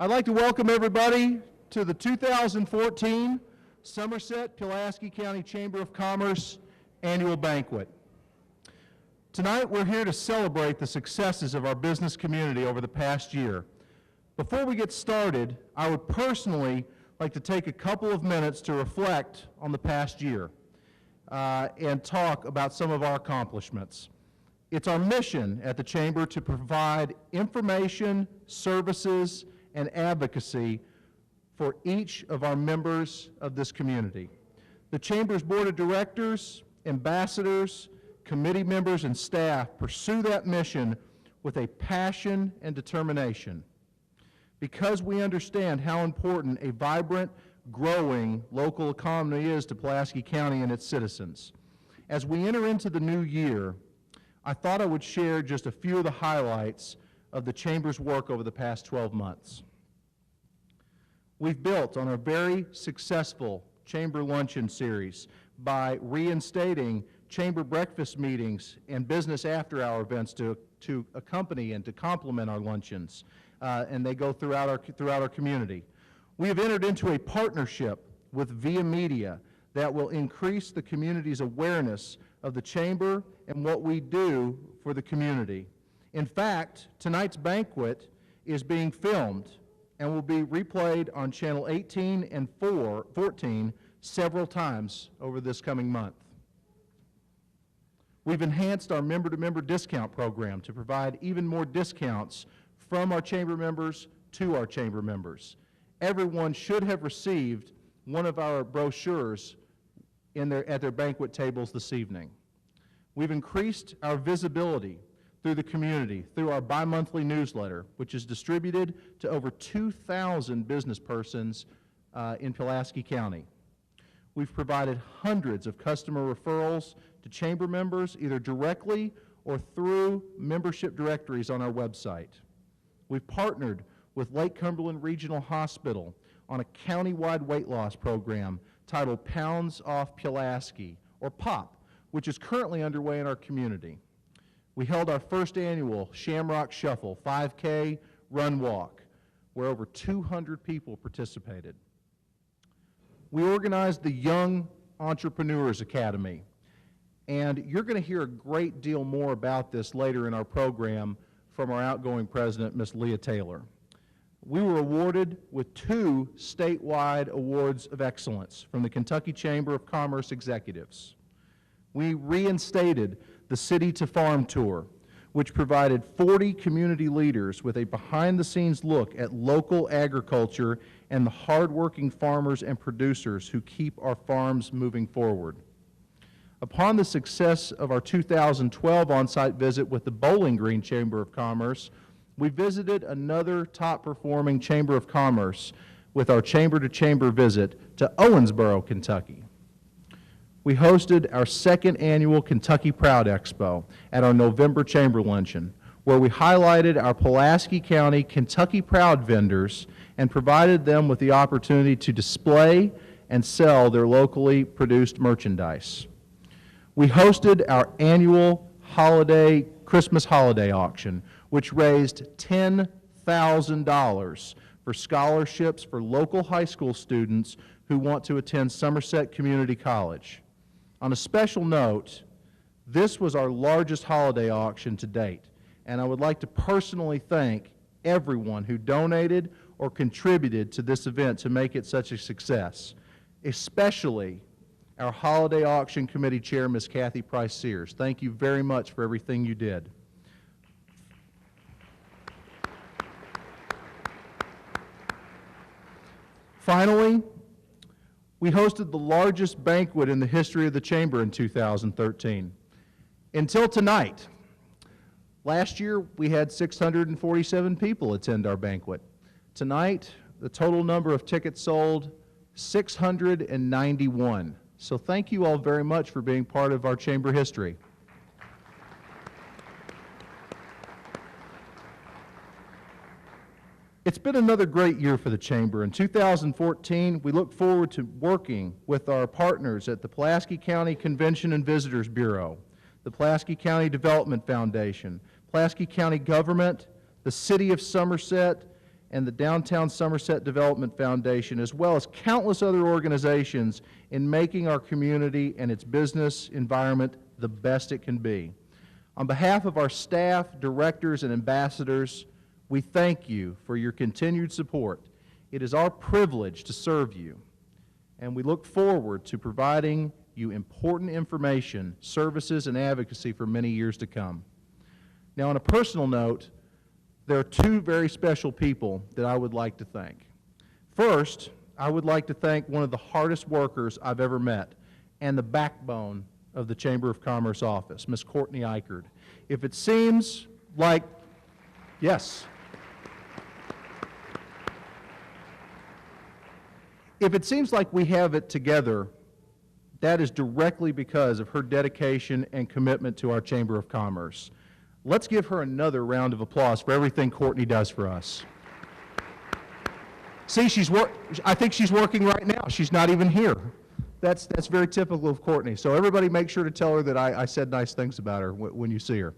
I'd like to welcome everybody to the 2014 Somerset-Pulaski County Chamber of Commerce Annual Banquet. Tonight we're here to celebrate the successes of our business community over the past year. Before we get started, I would personally like to take a couple of minutes to reflect on the past year and talk about some of our accomplishments. It's our mission at the Chamber to provide information, services, and advocacy for each of our members of this community. The Chamber's Board of Directors, ambassadors, committee members, and staff pursue that mission with a passion and determination because we understand how important a vibrant, growing local economy is to Pulaski County and its citizens. As we enter into the new year, I thought I would share just a few of the highlights of the Chamber's work over the past 12 months. We've built on a very successful Chamber Luncheon series by reinstating Chamber breakfast meetings and business after-hour events to accompany and to complement our luncheons, and they go throughout our community. We have entered into a partnership with Via Media that will increase the community's awareness of the Chamber and what we do for the community. In fact, tonight's banquet is being filmed and will be replayed on Channel 18 and 14 several times over this coming month. We've enhanced our member-to-member discount program to provide even more discounts from our Chamber members to our Chamber members. Everyone should have received one of our brochures at their banquet tables this evening. We've increased our visibility through the community through our bi-monthly newsletter, which is distributed to over 2,000 business persons in Pulaski County. We've provided hundreds of customer referrals to Chamber members, either directly or through membership directories on our website. We've partnered with Lake Cumberland Regional Hospital on a county-wide weight loss program titled Pounds Off Pulaski, or POP, which is currently underway in our community. We held our first annual Shamrock Shuffle 5K Run Walk, where over 200 people participated. We organized the Young Entrepreneurs Academy, and you're going to hear a great deal more about this later in our program from our outgoing president, Ms. Leah Taylor. We were awarded with 2 statewide awards of excellence from the Kentucky Chamber of Commerce executives. We reinstated the City to Farm Tour, which provided 40 community leaders with a behind-the-scenes look at local agriculture and the hardworking farmers and producers who keep our farms moving forward. Upon the success of our 2012 on-site visit with the Bowling Green Chamber of Commerce, we visited another top-performing Chamber of Commerce with our chamber-to-chamber visit to Owensboro, Kentucky. We hosted our second annual Kentucky Proud Expo at our November Chamber Luncheon, where we highlighted our Pulaski County Kentucky Proud vendors and provided them with the opportunity to display and sell their locally produced merchandise. We hosted our annual Christmas holiday auction, which raised $10,000 for scholarships for local high school students who want to attend Somerset Community College. On a special note, this was our largest holiday auction to date, and I would like to personally thank everyone who donated or contributed to this event to make it such a success, especially our Holiday Auction Committee Chair, Ms. Kathy Price Sears. Thank you very much for everything you did. Finally, we hosted the largest banquet in the history of the Chamber in 2013. Until tonight, last year we had 647 people attend our banquet. Tonight, the total number of tickets sold, 691. So thank you all very much for being part of our Chamber history. It's been another great year for the Chamber. In 2014, we look forward to working with our partners at the Pulaski County Convention and Visitors Bureau, the Pulaski County Development Foundation, Pulaski County Government, the City of Somerset, and the Downtown Somerset Development Foundation, as well as countless other organizations, in making our community and its business environment the best it can be. On behalf of our staff, directors, and ambassadors, we thank you for your continued support. It is our privilege to serve you, and we look forward to providing you important information, services, and advocacy for many years to come. Now, on a personal note, there are two very special people that I would like to thank. First, I would like to thank one of the hardest workers I've ever met and the backbone of the Chamber of Commerce office, Ms. Courtney Eichard. If it seems like, yes. If it seems like we have it together, that is directly because of her dedication and commitment to our Chamber of Commerce. Let's give her another round of applause for everything Courtney does for us. See, I think she's working right now. She's not even here. That's very typical of Courtney. So everybody make sure to tell her that I said nice things about her when you see her.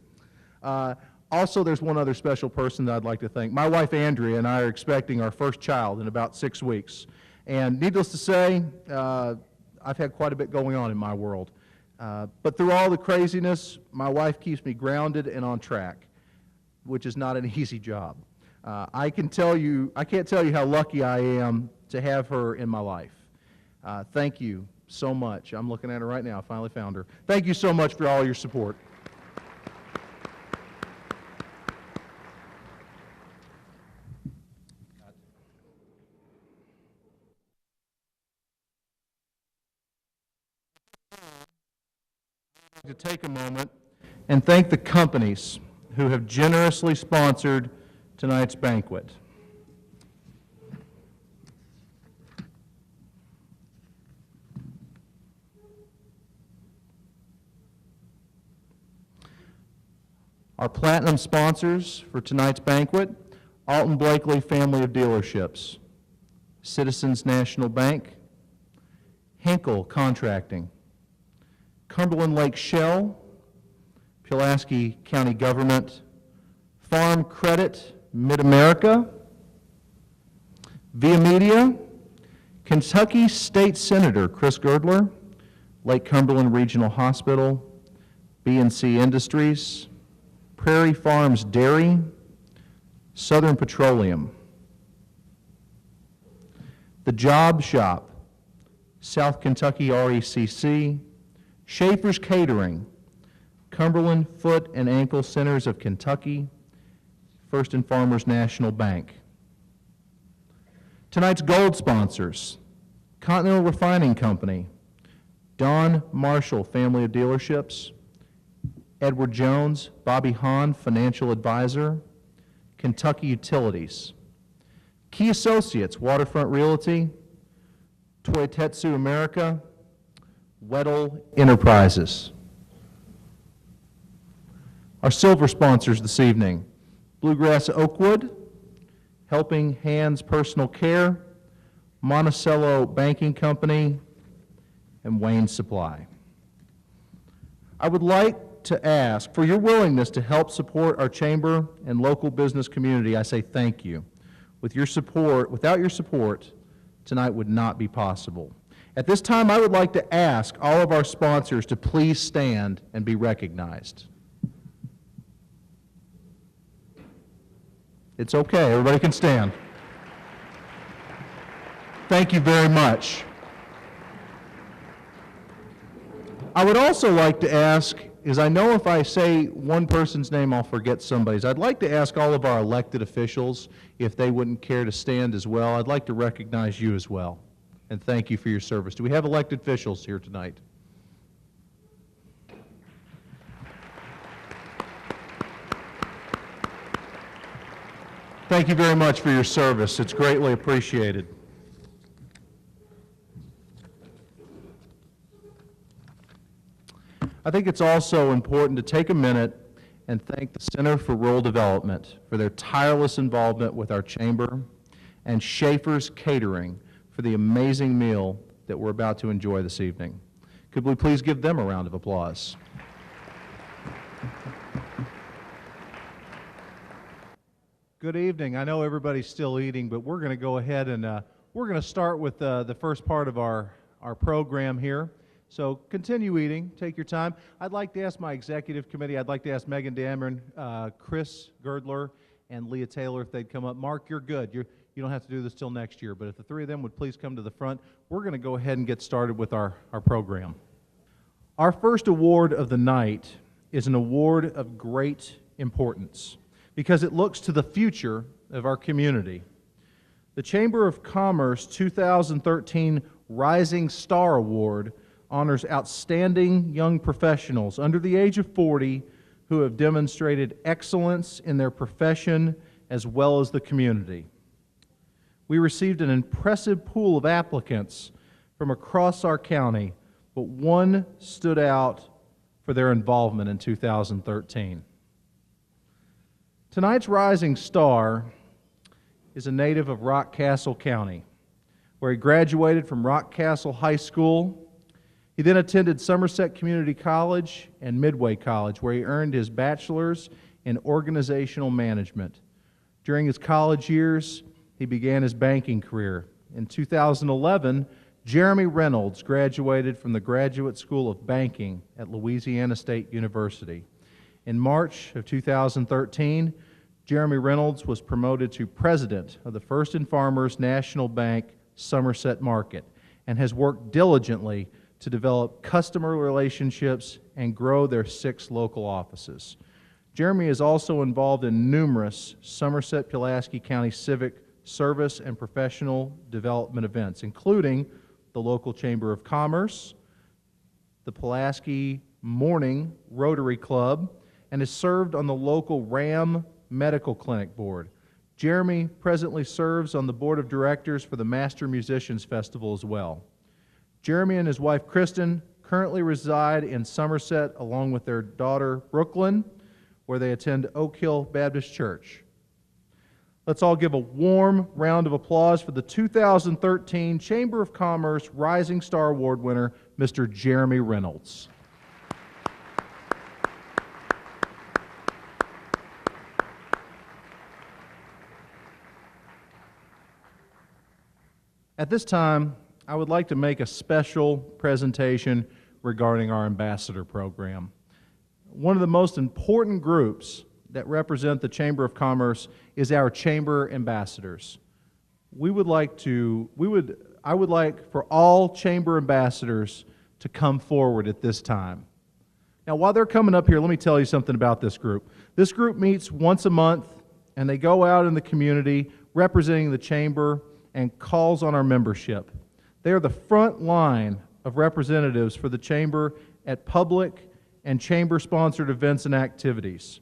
Also, there's one other special person that I'd like to thank. My wife, Andrea, and I are expecting our first child in about 6 weeks. And needless to say, I've had quite a bit going on in my world. But through all the craziness, my wife keeps me grounded and on track, which is not an easy job. I can't tell you how lucky I am to have her in my life. Thank you so much. I'm looking at her right now. I finally found her. Thank you so much for all your support. To take a moment and thank the companies who have generously sponsored tonight's banquet. Our platinum sponsors for tonight's banquet: Alton Blakely Family of Dealerships, Citizens National Bank, Henkel Contracting, Cumberland Lake Shell, Pulaski County Government, Farm Credit Mid-America, Via Media, Kentucky State Senator Chris Girdler, Lake Cumberland Regional Hospital, B&C Industries, Prairie Farms Dairy, Southern Petroleum, The Job Shop, South Kentucky RECC, Schaefer's Catering, Cumberland Foot and Ankle Centers of Kentucky, First and Farmers National Bank. Tonight's gold sponsors: Continental Refining Company, Don Marshall Family of Dealerships, Edward Jones, Bobby Hahn Financial Advisor, Kentucky Utilities, Key Associates Waterfront Realty, Toyotetsu America, Weddell Enterprises. Our silver sponsors this evening: Bluegrass Oakwood, Helping Hands Personal Care, Monticello Banking Company, and Wayne Supply. I would like to ask for your willingness to help support our chamber and local business community. I say thank you. With your support, without your support, tonight would not be possible. At this time, I would like to ask all of our sponsors to please stand and be recognized. It's okay, everybody can stand. Thank you very much. I would also like to ask, is I know if I say one person's name, I'll forget somebody's. I'd like to ask all of our elected officials if they wouldn't care to stand as well. I'd like to recognize you as well, and thank you for your service. Do we have elected officials here tonight? Thank you very much for your service. It's greatly appreciated. I think it's also important to take a minute and thank the Center for Rural Development for their tireless involvement with our chamber, and Schaefer's Catering for the amazing meal that we're about to enjoy this evening. Could we please give them a round of applause? Good evening. I know everybody's still eating, but we're going to go ahead and we're going to start with the first part of our program here. So continue eating. Take your time. I'd like to ask my executive committee, I'd like to ask Megan Dameron, Chris Girdler, and Leah Taylor if they'd come up. Mark, you're good. You don't have to do this till next year, but if the three of them would please come to the front, we're going to go ahead and get started with our program. Our first award of the night is an award of great importance because it looks to the future of our community. The Chamber of Commerce 2013 Rising Star Award honors outstanding young professionals under the age of 40 who have demonstrated excellence in their profession as well as the community. We received an impressive pool of applicants from across our county, but one stood out for their involvement in 2013. Tonight's rising star is a native of Rockcastle County, where he graduated from Rockcastle High School. He then attended Somerset Community College and Midway College, where he earned his bachelor's in organizational management. During his college years, he began his banking career. In 2011, Jeremy Reynolds graduated from the Graduate School of Banking at Louisiana State University. In March of 2013, Jeremy Reynolds was promoted to president of the First and Farmers National Bank Somerset Market and has worked diligently to develop customer relationships and grow their 6 local offices. Jeremy is also involved in numerous Somerset-Pulaski County civic service and professional development events, including the local Chamber of Commerce, the Pulaski Morning Rotary Club, and has served on the local RAM Medical Clinic Board. Jeremy presently serves on the board of directors for the Master Musicians Festival as well. Jeremy and his wife Kristen currently reside in Somerset along with their daughter Brooklyn, where they attend Oak Hill Baptist Church. Let's all give a warm round of applause for the 2013 Chamber of Commerce Rising Star Award winner, Mr. Jeremy Reynolds. At this time, I would like to make a special presentation regarding our ambassador program. One of the most important groups that represent the Chamber of Commerce is our chamber ambassadors. I would like for all chamber ambassadors to come forward at this time. Now, while they're coming up here, let me tell you something about this group. This group meets once a month, and they go out in the community representing the chamber and calls on our membership. They are the front line of representatives for the chamber at public and chamber-sponsored events and activities.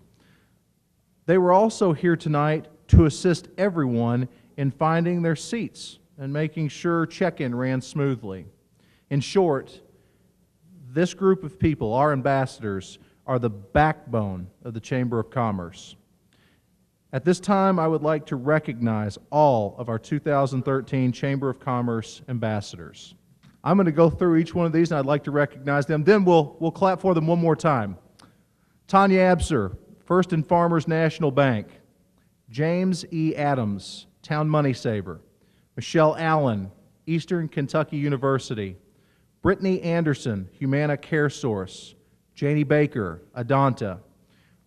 They were also here tonight to assist everyone in finding their seats and making sure check-in ran smoothly. In short, this group of people, our ambassadors, are the backbone of the Chamber of Commerce. At this time, I would like to recognize all of our 2013 Chamber of Commerce ambassadors. I'm going to go through each one of these, and I'd like to recognize them. Then we'll clap for them one more time. Tanya Abser, First and Farmers National Bank. James E. Adams, Town Money Saver. Michelle Allen, Eastern Kentucky University. Brittany Anderson, Humana Care Source. Janie Baker, Adonta.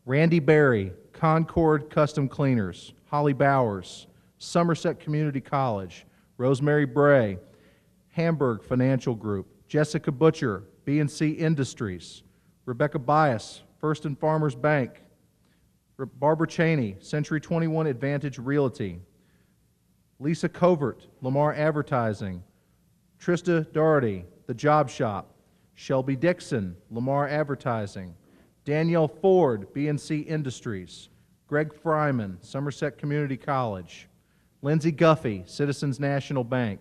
Randy Berry, Concord Custom Cleaners. Holly Bowers, Somerset Community College. Rosemary Bray, Hamburg Financial Group. Jessica Butcher, B&C Industries. Rebecca Bias, First and Farmers Bank. Barbara Cheney, Century 21 Advantage Realty. Lisa Covert, Lamar Advertising. Trista Doherty, The Job Shop. Shelby Dixon, Lamar Advertising. Danielle Ford, B&C Industries. Greg Fryman, Somerset Community College. Lindsay Guffey, Citizens National Bank.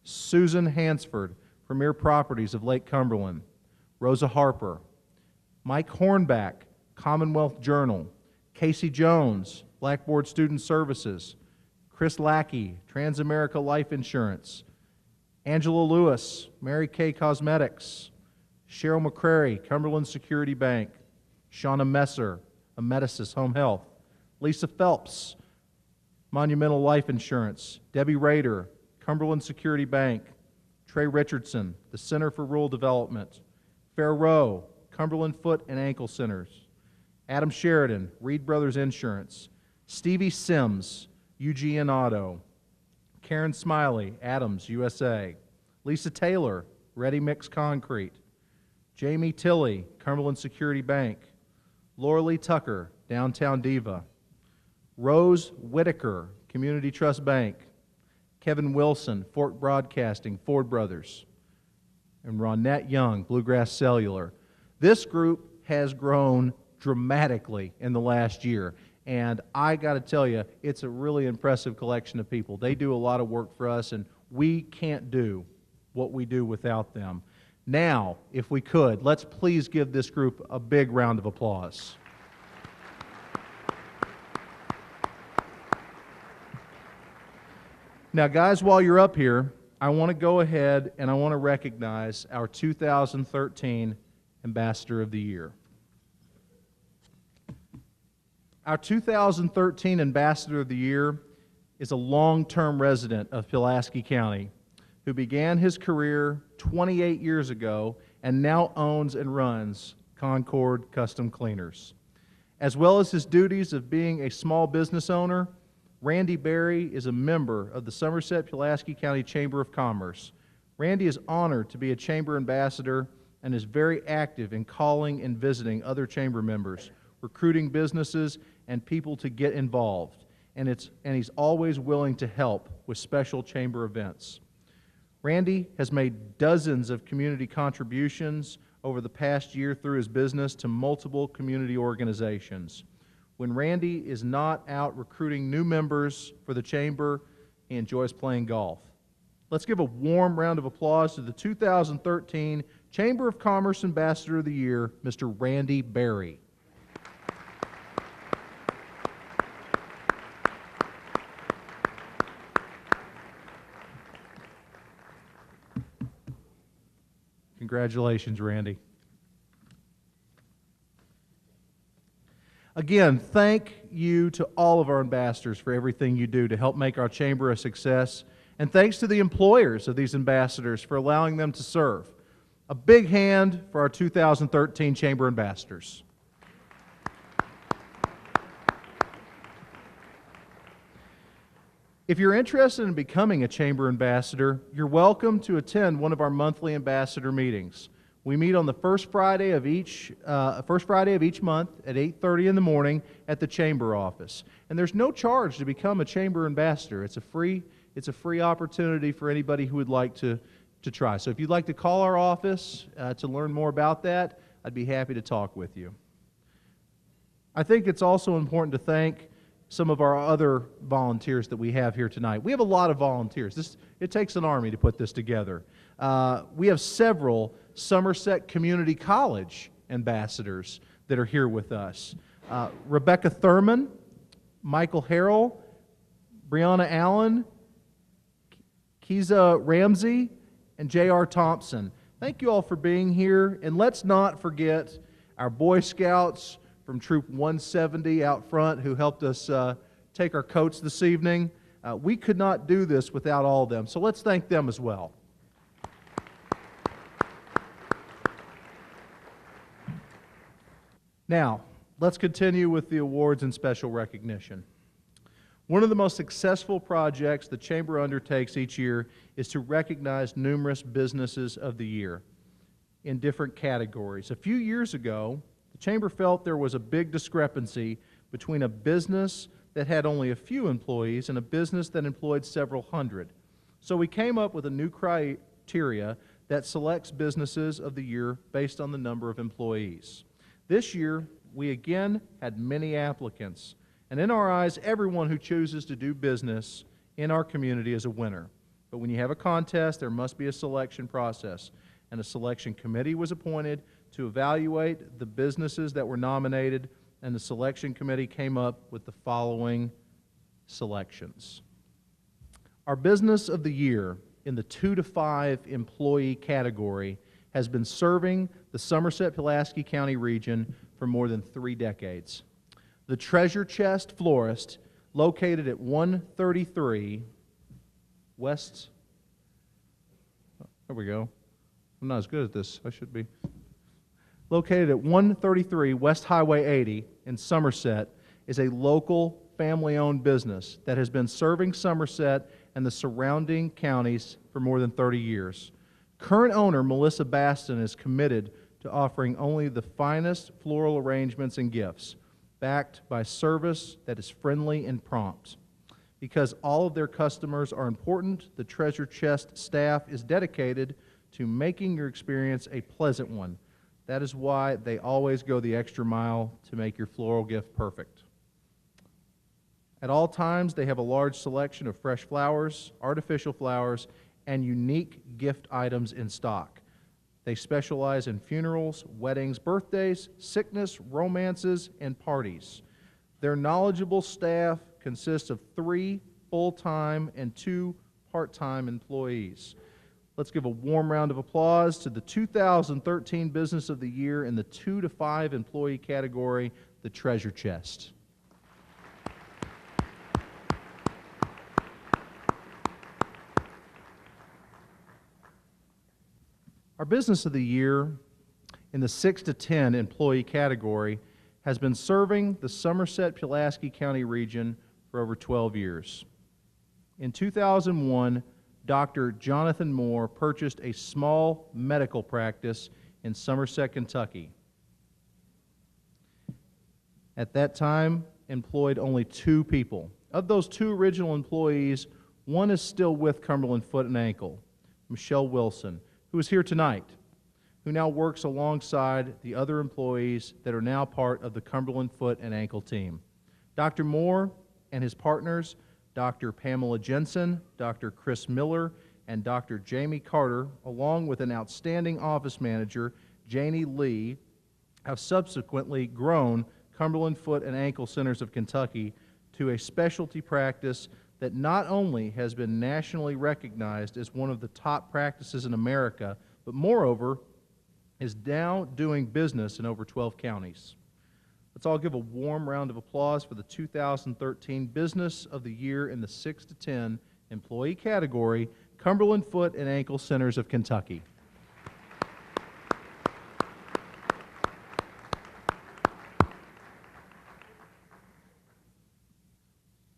Susan Hansford, Premier Properties of Lake Cumberland. Rosa Harper. Mike Hornback, Commonwealth Journal. Casey Jones, Blackboard Student Services. Chris Lackey, Transamerica Life Insurance. Angela Lewis, Mary Kay Cosmetics. Cheryl McCrary, Cumberland Security Bank. Shauna Messer, Amedisys Home Health. Lisa Phelps, Monumental Life Insurance, Debbie Rader, Cumberland Security Bank, Trey Richardson, the Center for Rural Development, Fair Row, Cumberland Foot and Ankle Centers, Adam Sheridan, Reed Brothers Insurance, Stevie Sims, UGN Auto, Karen Smiley, Adams, USA, Lisa Taylor, Ready Mix Concrete, Jamie Tilley, Cumberland Security Bank, Laura Lee Tucker, Downtown Diva, Rose Whitaker, Community Trust Bank, Kevin Wilson, Fork Broadcasting, Ford Brothers, and Ronette Young, Bluegrass Cellular. This group has grown dramatically in the last year, and I got to tell you, it's a really impressive collection of people. They do a lot of work for us, and we can't do what we do without them. Now, if we could, let's please give this group a big round of applause. Now, guys, while you're up here, I want to go ahead and I want to recognize our 2013 Ambassador of the Year. Our 2013 Ambassador of the Year is a long-term resident of Pulaski County who began his career 28 years ago and now owns and runs Concord Custom Cleaners. As well as his duties of being a small business owner, Randy Berry is a member of the Somerset-Pulaski County Chamber of Commerce. Randy is honored to be a chamber ambassador and is very active in calling and visiting other chamber members, recruiting businesses and people to get involved, and he's always willing to help with special chamber events. Randy has made dozens of community contributions over the past year through his business to multiple community organizations. When Randy is not out recruiting new members for the chamber, he enjoys playing golf. Let's give a warm round of applause to the 2013 Chamber of Commerce Ambassador of the Year, Mr. Randy Berry. Congratulations, Randy. Again, thank you to all of our ambassadors for everything you do to help make our chamber a success. And thanks to the employers of these ambassadors for allowing them to serve. A big hand for our 2013 Chamber ambassadors. If you're interested in becoming a chamber ambassador, you're welcome to attend one of our monthly ambassador meetings. We meet on the first Friday of each month at 8:30 in the morning at the chamber office. And there's no charge to become a chamber ambassador. It's a free opportunity for anybody who would like to try. So if you'd like to call our office to learn more about that, I'd be happy to talk with you. I think it's also important to thank some of our other volunteers that we have here tonight. We have a lot of volunteers. It takes an army to put this together. We have several Somerset Community College ambassadors that are here with us. Rebecca Thurman, Michael Harrell, Brianna Allen, Kiza Ramsey, and J.R. Thompson. Thank you all for being here, and let's not forget our Boy Scouts from Troop 170 out front who helped us take our coats this evening. We could not do this without all of them, so let's thank them as well. Now, let's continue with the awards and special recognition. One of the most successful projects the Chamber undertakes each year is to recognize numerous businesses of the year in different categories. A few years ago, the Chamber felt there was a big discrepancy between a business that had only a few employees and a business that employed several hundred. So we came up with a new criteria that selects businesses of the year based on the number of employees. This year, we again had many applicants, and in our eyes, everyone who chooses to do business in our community is a winner. But when you have a contest, there must be a selection process, and a selection committee was appointed to evaluate the businesses that were nominated, and the selection committee came up with the following selections. Our business of the year in the 2 to 5 employee category has been serving the Somerset-Pulaski County region for more than 3 decades. The Treasure Chest Florist, located at 133 West, there we go. I'm not as good at this. I should be. Located at 133 West Highway 80 in Somerset, is a local family-owned business that has been serving Somerset and the surrounding counties for more than 30 years. Current owner Melissa Baston is committed to offering only the finest floral arrangements and gifts, backed by service that is friendly and prompt. Because all of their customers are important, the Treasure Chest staff is dedicated to making your experience a pleasant one. That is why they always go the extra mile to make your floral gift perfect. At all times, they have a large selection of fresh flowers, artificial flowers, and unique gift items in stock. They specialize in funerals, weddings, birthdays, sickness, romances, and parties. Their knowledgeable staff consists of 3 full-time and 2 part-time employees. Let's give a warm round of applause to the 2013 Business of the Year in the 2 to 5 employee category, the Treasure Chest. Our Business of the Year in the 6 to 10 employee category has been serving the Somerset-Pulaski County region for over 12 years. In 2001, Dr. Jonathan Moore purchased a small medical practice in Somerset, Kentucky. At that time, employed only 2 people. Of those 2 original employees, one is still with Cumberland Foot and Ankle, Michelle Wilson, who is here tonight, who now works alongside the other employees that are now part of the Cumberland Foot and Ankle team. Dr. Moore and his partners, Dr. Pamela Jensen, Dr. Chris Miller, and Dr. Jamie Carter, along with an outstanding office manager, Janie Lee, have subsequently grown Cumberland Foot and Ankle Centers of Kentucky to a specialty practice that not only has been nationally recognized as one of the top practices in America, but moreover, is now doing business in over 12 counties. Let's all give a warm round of applause for the 2013 Business of the Year in the 6 to 10 employee category, Cumberland Foot and Ankle Centers of Kentucky.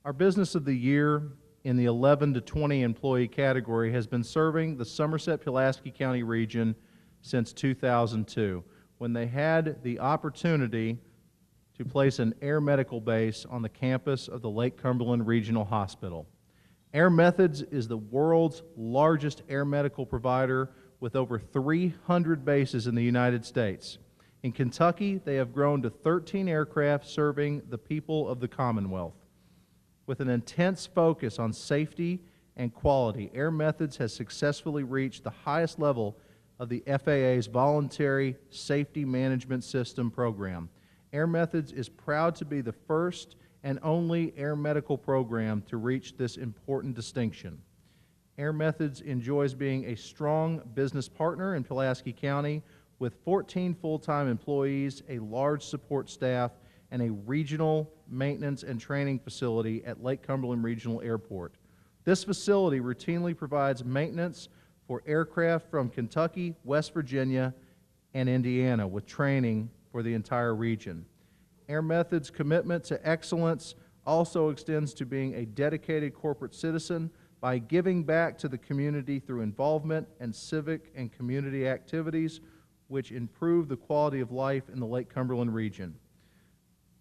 Our Business of the Year in the 11 to 20 employee category has been serving the Somerset-Pulaski County region since 2002, when they had the opportunity to place an air medical base on the campus of the Lake Cumberland Regional Hospital. Air Methods is the world's largest air medical provider with over 300 bases in the United States. In Kentucky, they have grown to 13 aircraft serving the people of the Commonwealth. With an intense focus on safety and quality, Air Methods has successfully reached the highest level of the FAA's Voluntary Safety Management System program. Air Methods is proud to be the first and only air medical program to reach this important distinction. Air Methods enjoys being a strong business partner in Pulaski County with 14 full-time employees, a large support staff, and a regional maintenance and training facility at Lake Cumberland Regional Airport. This facility routinely provides maintenance for aircraft from Kentucky, West Virginia, and Indiana, with training for the entire region. Air Methods' commitment to excellence also extends to being a dedicated corporate citizen by giving back to the community through involvement and civic and community activities which improve the quality of life in the Lake Cumberland region.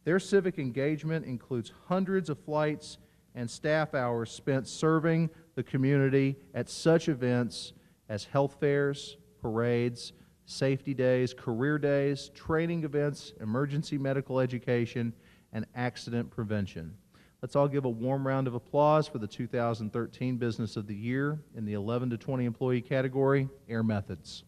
Their civic engagement includes hundreds of flights and staff hours spent serving the community at such events as health fairs, parades, safety days, career days, training events, emergency medical education, and accident prevention. Let's all give a warm round of applause for the 2013 Business of the Year in the 11 to 20 employee category, Air Methods.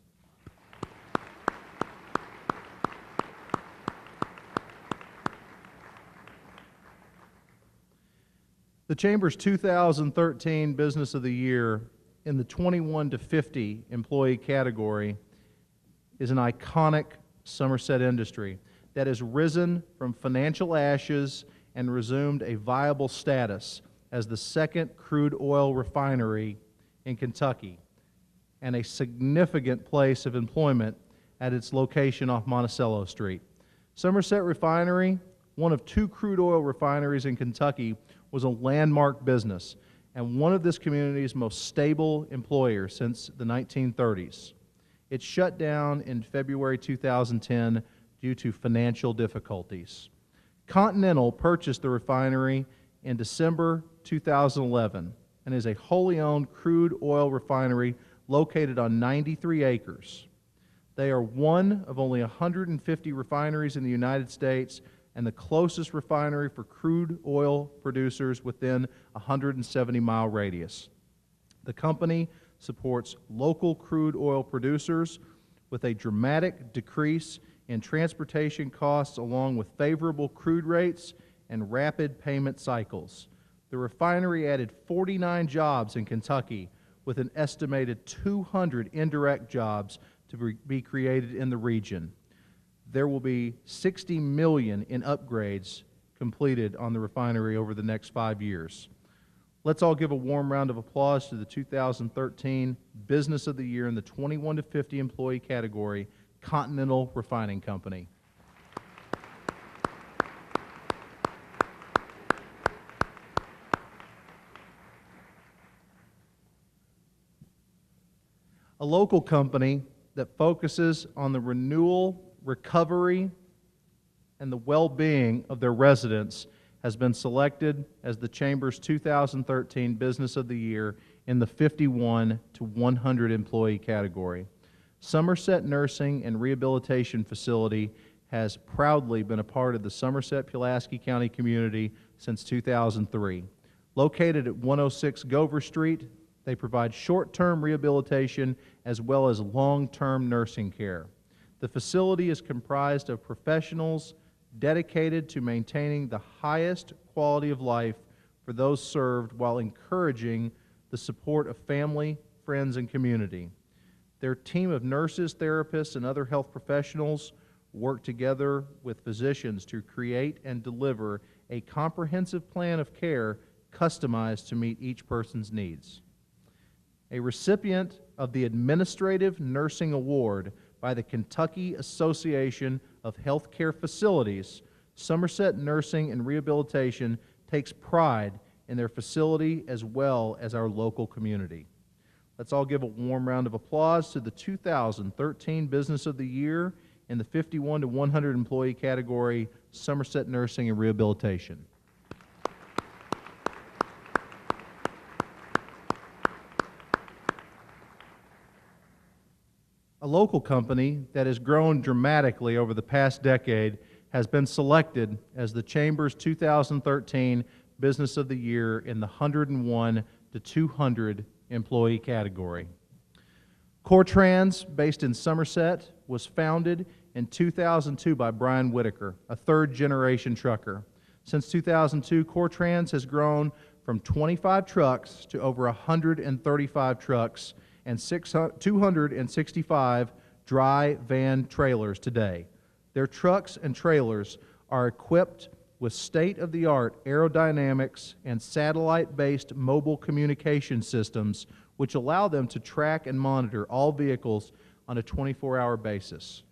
The Chamber's 2013 Business of the Year in the 21 to 50 employee category is an iconic Somerset industry that has risen from financial ashes and resumed a viable status as the second crude oil refinery in Kentucky and a significant place of employment at its location off Monticello Street. Somerset Refinery, one of two crude oil refineries in Kentucky, was a landmark business and one of this community's most stable employers since the 1930s. It shut down in February 2010 due to financial difficulties. Continental purchased the refinery in December 2011 and is a wholly owned crude oil refinery located on 93 acres. They are one of only 150 refineries in the United States and the closest refinery for crude oil producers within a 170-mile radius. The company supports local crude oil producers with a dramatic decrease in transportation costs along with favorable crude rates and rapid payment cycles. The refinery added 49 jobs in Kentucky with an estimated 200 indirect jobs to be created in the region. There will be $60 million in upgrades completed on the refinery over the next 5 years. Let's all give a warm round of applause to the 2013 Business of the Year in the 21 to 50 employee category, Continental Refining Company. A local company that focuses on the renewal, recovery, and the well-being of their residents has been selected as the Chamber's 2013 Business of the Year in the 51 to 100 employee category. Somerset Nursing and Rehabilitation Facility has proudly been a part of the Somerset-Pulaski County community since 2003. Located at 106 Gover Street, they provide short-term rehabilitation as well as long-term nursing care. The facility is comprised of professionals dedicated to maintaining the highest quality of life for those served while encouraging the support of family, friends, and community. Their team of nurses, therapists, and other health professionals work together with physicians to create and deliver a comprehensive plan of care customized to meet each person's needs. A recipient of the Administrative Nursing Award by the Kentucky Association of Healthcare Facilities, Somerset Nursing and Rehabilitation takes pride in their facility as well as our local community. Let's all give a warm round of applause to the 2013 Business of the Year in the 51 to 100 employee category, Somerset Nursing and Rehabilitation. A local company that has grown dramatically over the past decade has been selected as the Chamber's 2013 Business of the Year in the 101 to 200 employee category. Cortrans, based in Somerset, was founded in 2002 by Brian Whitaker, a third-generation trucker. Since 2002, Cortrans has grown from 25 trucks to over 135 trucks and 265 dry van trailers today. Their trucks and trailers are equipped with state-of-the-art aerodynamics and satellite-based mobile communication systems which allow them to track and monitor all vehicles on a 24-hour basis.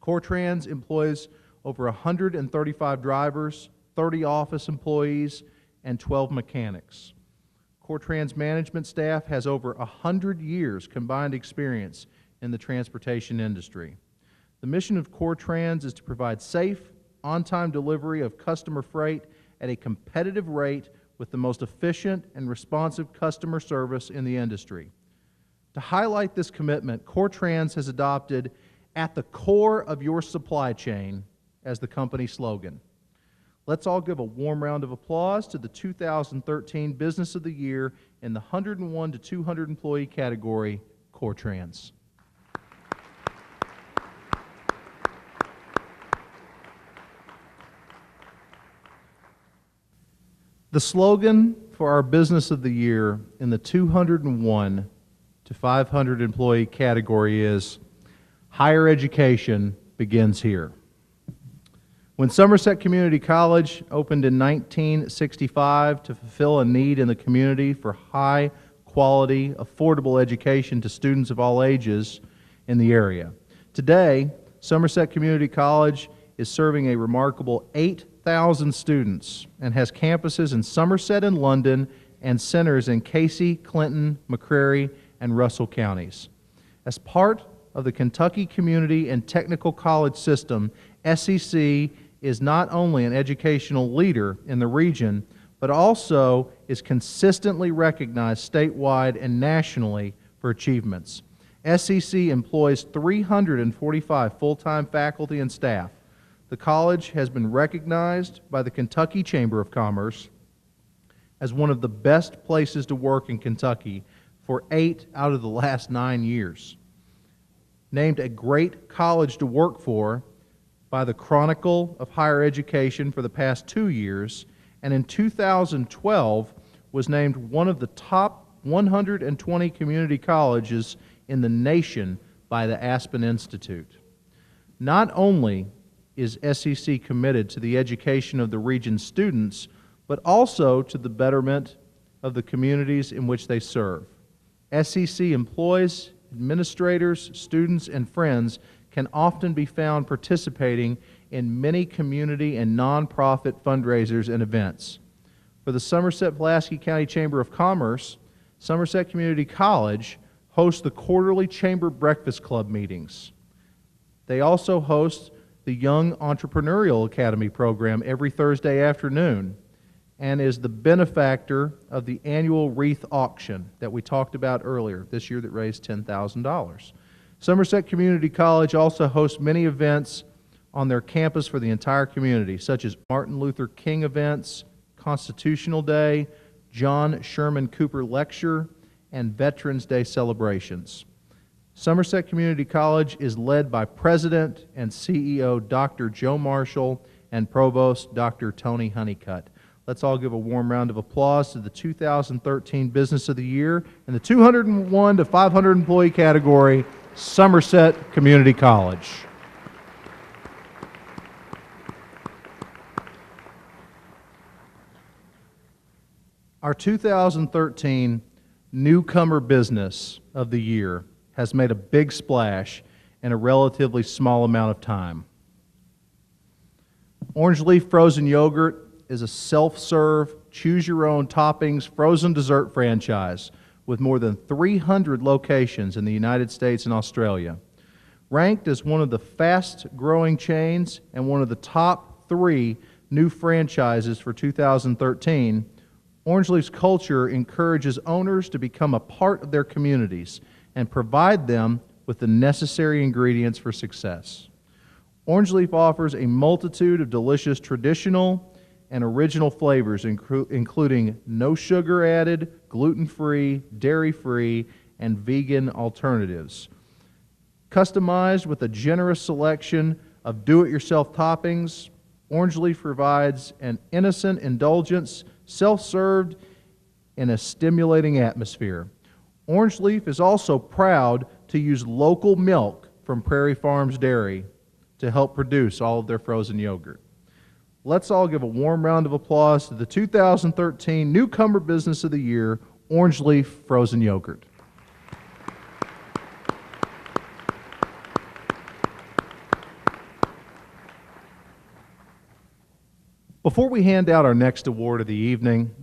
Cortrans employs over 135 drivers, 30 office employees, and 12 mechanics. Cortrans management staff has over 100 years combined experience in the transportation industry. The mission of Cortrans is to provide safe, on-time delivery of customer freight at a competitive rate with the most efficient and responsive customer service in the industry. To highlight this commitment, Cortrans has adopted "At the core of your supply chain" as the company slogan. Let's all give a warm round of applause to the 2013 Business of the Year in the 101 to 200 employee category, Cortrans. The slogan for our Business of the Year in the 201 to 500 employee category is "Higher education begins here." When Somerset Community College opened in 1965 to fulfill a need in the community for high-quality, affordable education to students of all ages in the area. Today, Somerset Community College is serving a remarkable 8,000 students and has campuses in Somerset and London and centers in Casey, Clinton, McCreary, and Russell counties. As part of the Kentucky Community and Technical College System, SCC is not only an educational leader in the region, but also is consistently recognized statewide and nationally for achievements. SCC employs 345 full-time faculty and staff. The college has been recognized by the Kentucky Chamber of Commerce as one of the best places to work in Kentucky for 8 out of the last 9 years. Named a great college to work for by the Chronicle of Higher Education for the past 2 years, and in 2012 was named one of the top 120 community colleges in the nation by the Aspen Institute. Not only is SCC committed to the education of the region's students, but also to the betterment of the communities in which they serve. SCC employees, administrators, students, and friends can often be found participating in many community and nonprofit fundraisers and events. For the Somerset-Pulaski County Chamber of Commerce, Somerset Community College hosts the quarterly Chamber Breakfast Club meetings. They also host the Young Entrepreneurial Academy program every Thursday afternoon and is the benefactor of the annual wreath auction that we talked about earlier, this year that raised $10,000. Somerset Community College also hosts many events on their campus for the entire community, such as Martin Luther King events, Constitutional Day, John Sherman Cooper Lecture, and Veterans Day celebrations. Somerset Community College is led by President and CEO Dr. Joe Marshall and Provost Dr. Tony Honeycutt. Let's all give a warm round of applause to the 2013 Business of the Year in the 201 to 500 employee category, Somerset Community College. Our 2013 Newcomer Business of the Year has made a big splash in a relatively small amount of time. Orange Leaf Frozen Yogurt is a self-serve, choose-your-own toppings frozen dessert franchise with more than 300 locations in the United States and Australia. Ranked as one of the fast-growing chains and one of the top 3 new franchises for 2013, Orange Leaf's culture encourages owners to become a part of their communities and provide them with the necessary ingredients for success. Orange Leaf offers a multitude of delicious traditional and original flavors, including no sugar added, gluten-free, dairy-free, and vegan alternatives. Customized with a generous selection of do-it-yourself toppings, Orange Leaf provides an innocent indulgence, self-served in a stimulating atmosphere. Orange Leaf is also proud to use local milk from Prairie Farms Dairy to help produce all of their frozen yogurt. Let's all give a warm round of applause to the 2013 Newcomer Business of the Year, Orange Leaf Frozen Yogurt. Before we hand out our next award of the evening,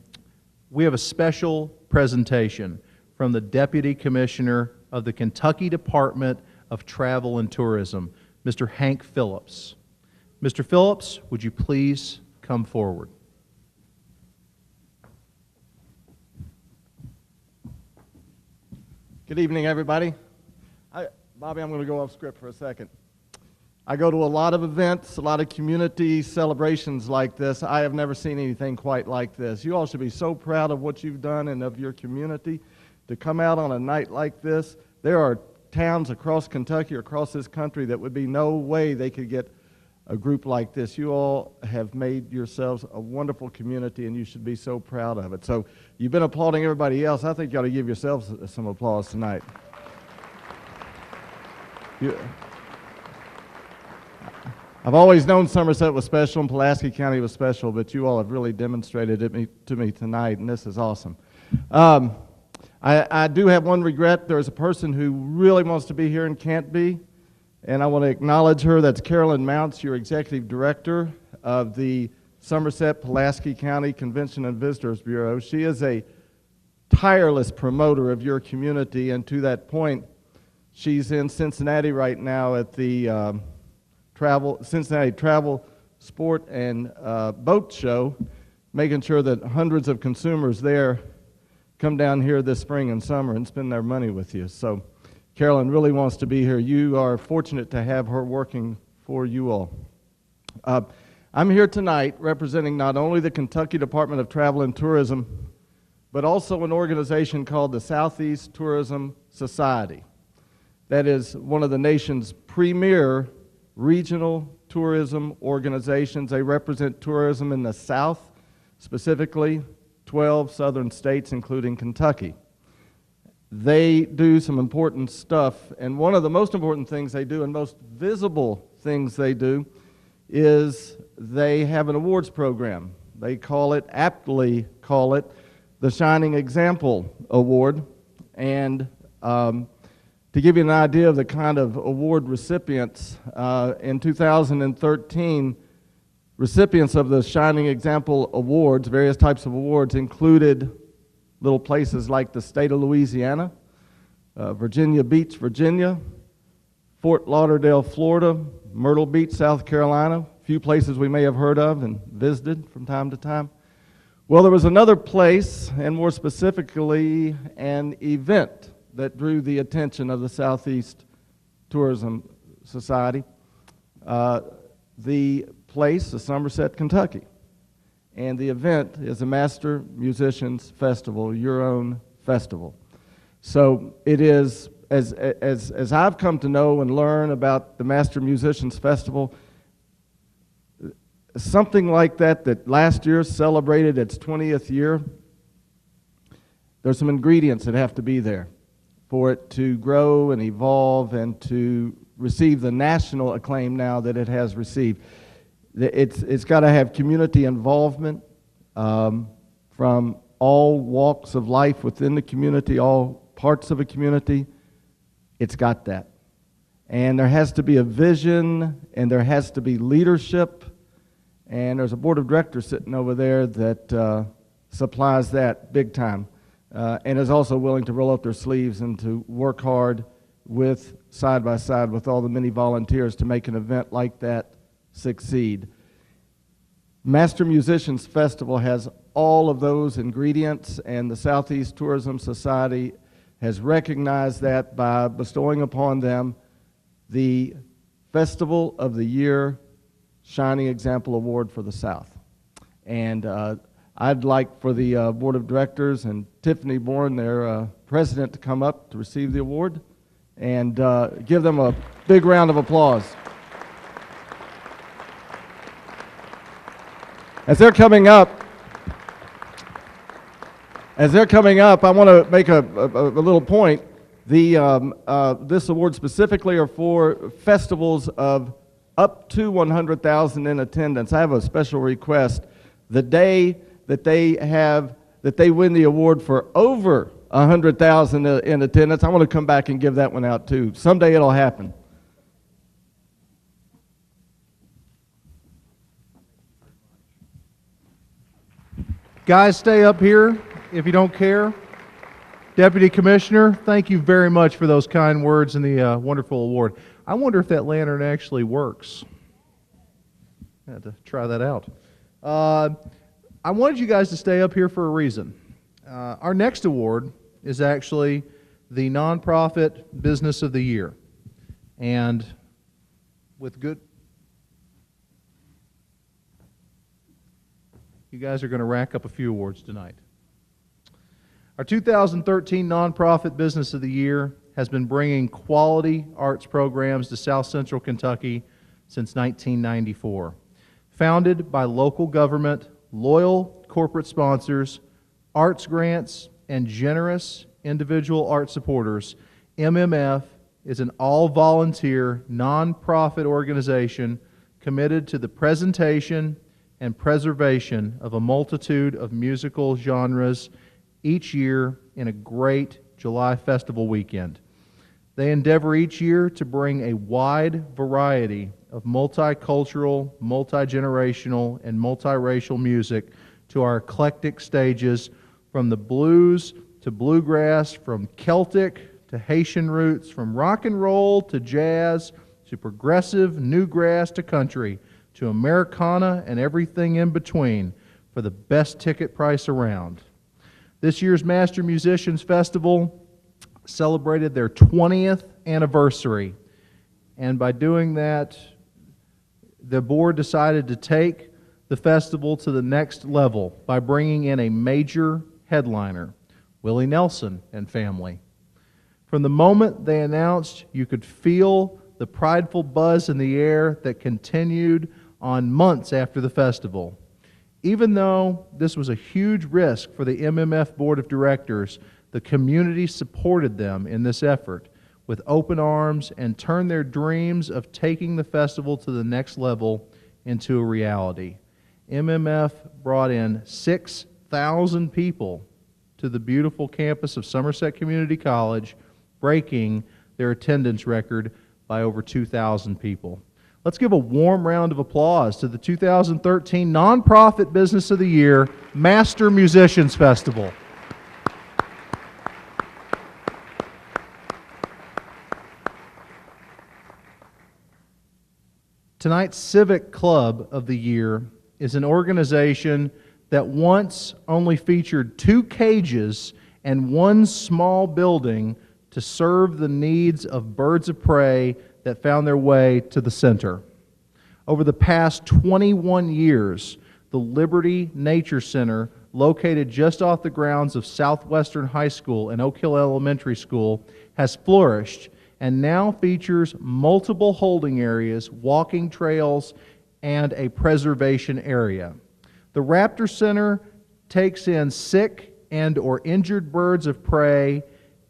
we have a special presentation from the Deputy Commissioner of the Kentucky Department of Travel and Tourism, Mr. Hank Phillips. Mr. Phillips, would you please come forward? Good evening, everybody. Bobby, I'm going to go off script for a second. I go to a lot of events, a lot of community celebrations like this. I have never seen anything quite like this. You all should be so proud of what you've done and of your community. To come out on a night like this, there are towns across Kentucky or across this country that would be no way they could get a group like this. You all have made yourselves a wonderful community, and you should be so proud of it. So you've been applauding everybody else. I think you ought to give yourselves some applause tonight. I've always known Somerset was special and Pulaski County was special, but you all have really demonstrated it to me tonight, and this is awesome. I do have one regret. There's a person who really wants to be here and can't be, and I want to acknowledge her. That's Carolyn Mounts, your Executive Director of the Somerset-Pulaski County Convention and Visitors Bureau. She is a tireless promoter of your community, and to that point, she's in Cincinnati right now at the Cincinnati Travel, Sport, and Boat Show, making sure that hundreds of consumers there come down here this spring and summer and spend their money with you. So Carolyn really wants to be here. You are fortunate to have her working for you all. I'm here tonight representing not only the Kentucky Department of Travel and Tourism, but also an organization called the Southeast Tourism Society. That is one of the nation's premier regional tourism organizations. They represent tourism in the South, specifically 12 southern states, including Kentucky. They do some important stuff, and one of the most important things they do, and most visible things they do, is they have an awards program. They aptly call it the Shining Example Award, and to give you an idea of the kind of award recipients, in 2013, recipients of the Shining Example Awards, various types of awards, included little places like the state of Louisiana, Virginia Beach, Virginia, Fort Lauderdale, Florida, Myrtle Beach, South Carolina, a few places we may have heard of and visited from time to time. Well, there was another place, and more specifically, an event that drew the attention of the Southeast Tourism Society. The place is Somerset, Kentucky. And the event is a Master Musicians Festival, your own festival. So it is, as I've come to know and learn about the Master Musicians Festival, something like that last year celebrated its 20th year, there's some ingredients that have to be there for it to grow and evolve and to receive the national acclaim now that it has received. It's got to have community involvement from all walks of life within the community, all parts of a community. It's got that. And there has to be a vision, and there has to be leadership, and there's a board of directors sitting over there that supplies that big time. And is also willing to roll up their sleeves and to work hard side by side with all the many volunteers to make an event like that succeed. Master Musicians Festival has all of those ingredients, and the Southeast Tourism Society has recognized that by bestowing upon them the Festival of the Year Shining Example Award for the South. And I'd like for the Board of Directors and Tiffany Bourne, their president, to come up to receive the award and give them a big round of applause. As they're coming up, I want to make a little point. This award specifically are for festivals of up to 100,000 in attendance. I have a special request. The day that they win the award for over 100,000 in attendance, I want to come back and give that one out too. Someday it'll happen. Guys, stay up here if you don't care. Deputy Commissioner, thank you very much for those kind words and the wonderful award. I wonder if that lantern actually works. I had to try that out. I wanted you guys to stay up here for a reason. Our next award is actually the Nonprofit Business of the Year. And with good... You guys are going to rack up a few awards tonight. Our 2013 Nonprofit Business of the Year has been bringing quality arts programs to South Central Kentucky since 1994. Founded by local government, loyal corporate sponsors, arts grants, and generous individual art supporters, MMF is an all-volunteer, nonprofit organization committed to the presentation and preservation of a multitude of musical genres each year in a great July festival weekend. They endeavor each year to bring a wide variety of multicultural, multi-generational, and multiracial music to our eclectic stages, from the blues to bluegrass, from Celtic to Haitian roots, from rock and roll to jazz, to progressive, newgrass to country, to Americana and everything in between, for the best ticket price around. This year's Master Musicians Festival celebrated their 20th anniversary, and by doing that, the board decided to take the festival to the next level by bringing in a major headliner, Willie Nelson and family. From the moment they announced, you could feel the prideful buzz in the air that continued on months after the festival. Even though this was a huge risk for the MMF Board of Directors, the community supported them in this effort with open arms and turned their dreams of taking the festival to the next level into a reality. MMF brought in 6,000 people to the beautiful campus of Somerset Community College, breaking their attendance record by over 2,000 people. Let's give a warm round of applause to the 2013 Nonprofit Business of the Year Master Musicians Festival. Tonight's Civic Club of the Year is an organization that once only featured 2 cages and 1 small building to serve the needs of birds of prey that found their way to the center. Over the past 21 years, the Liberty Nature Center, located just off the grounds of Southwestern High School and Oak Hill Elementary School, has flourished and now features multiple holding areas, walking trails, and a preservation area. The Raptor Center takes in sick and or injured birds of prey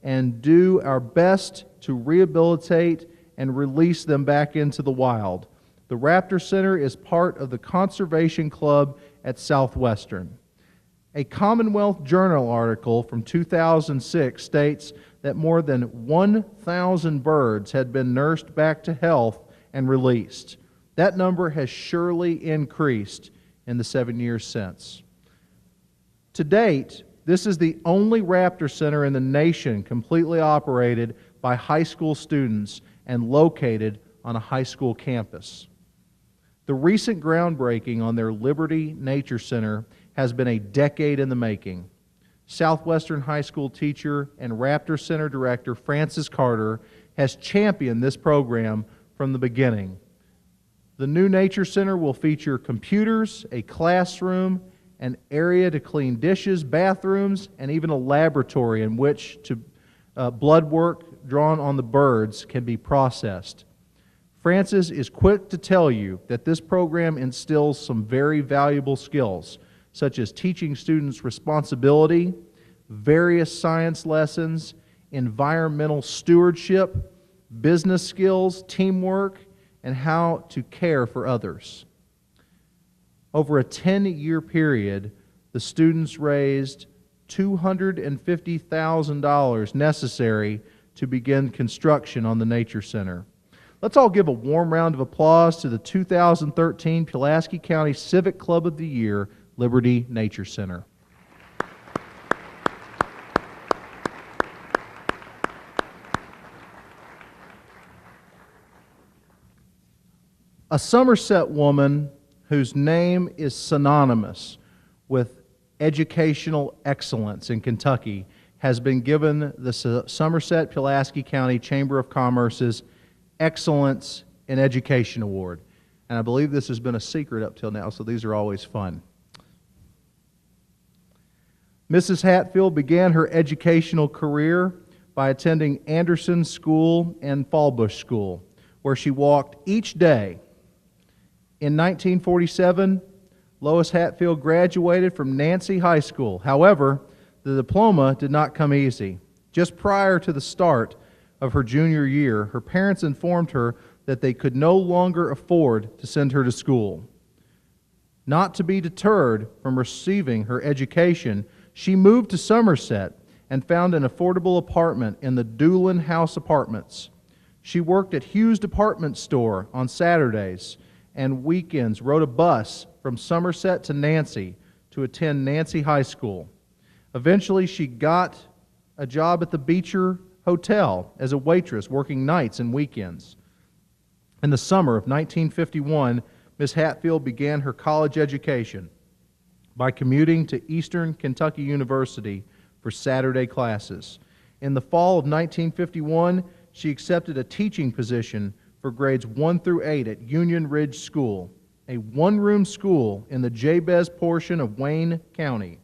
and do our best to rehabilitate and release them back into the wild. The Raptor Center is part of the Conservation Club at Southwestern. A Commonwealth Journal article from 2006 states that more than 1,000 birds had been nursed back to health and released. That number has surely increased in the 7 years since. To date, this is the only Raptor Center in the nation completely operated by high school students and located on a high school campus. The recent groundbreaking on their Liberty Nature Center has been a decade in the making. Southwestern High School teacher and Raptor Center director Francis Carter has championed this program from the beginning. The new Nature Center will feature computers, a classroom, an area to clean dishes, bathrooms, and even a laboratory in which blood work drawn on the birds can be processed. Francis is quick to tell you that this program instills some very valuable skills, such as teaching students responsibility, various science lessons, environmental stewardship, business skills, teamwork, and how to care for others. Over a 10-year period, the students raised $250,000 necessary to begin construction on the Nature Center. Let's all give a warm round of applause to the 2013 Pulaski County Civic Club of the Year, Liberty Nature Center. A Somerset woman whose name is synonymous with educational excellence in Kentucky has been given the Somerset Pulaski County Chamber of Commerce's Excellence in Education Award. And I believe this has been a secret up till now, so these are always fun. Mrs. Hatfield began her educational career by attending Anderson School and Fallbush School, where she walked each day. In 1947, Lois Hatfield graduated from Nancy High School. However, the diploma did not come easy. Just prior to the start of her junior year, her parents informed her that they could no longer afford to send her to school. Not to be deterred from receiving her education, she moved to Somerset and found an affordable apartment in the Doolin House Apartments. She worked at Hughes Department Store on Saturdays and weekends, rode a bus from Somerset to Nancy to attend Nancy High School. Eventually, she got a job at the Beecher Hotel as a waitress, working nights and weekends. In the summer of 1951, Miss Hatfield began her college education by commuting to Eastern Kentucky University for Saturday classes. In the fall of 1951, she accepted a teaching position for grades 1 through 8 at Union Ridge School, a one-room school in the Jabez portion of Wayne County.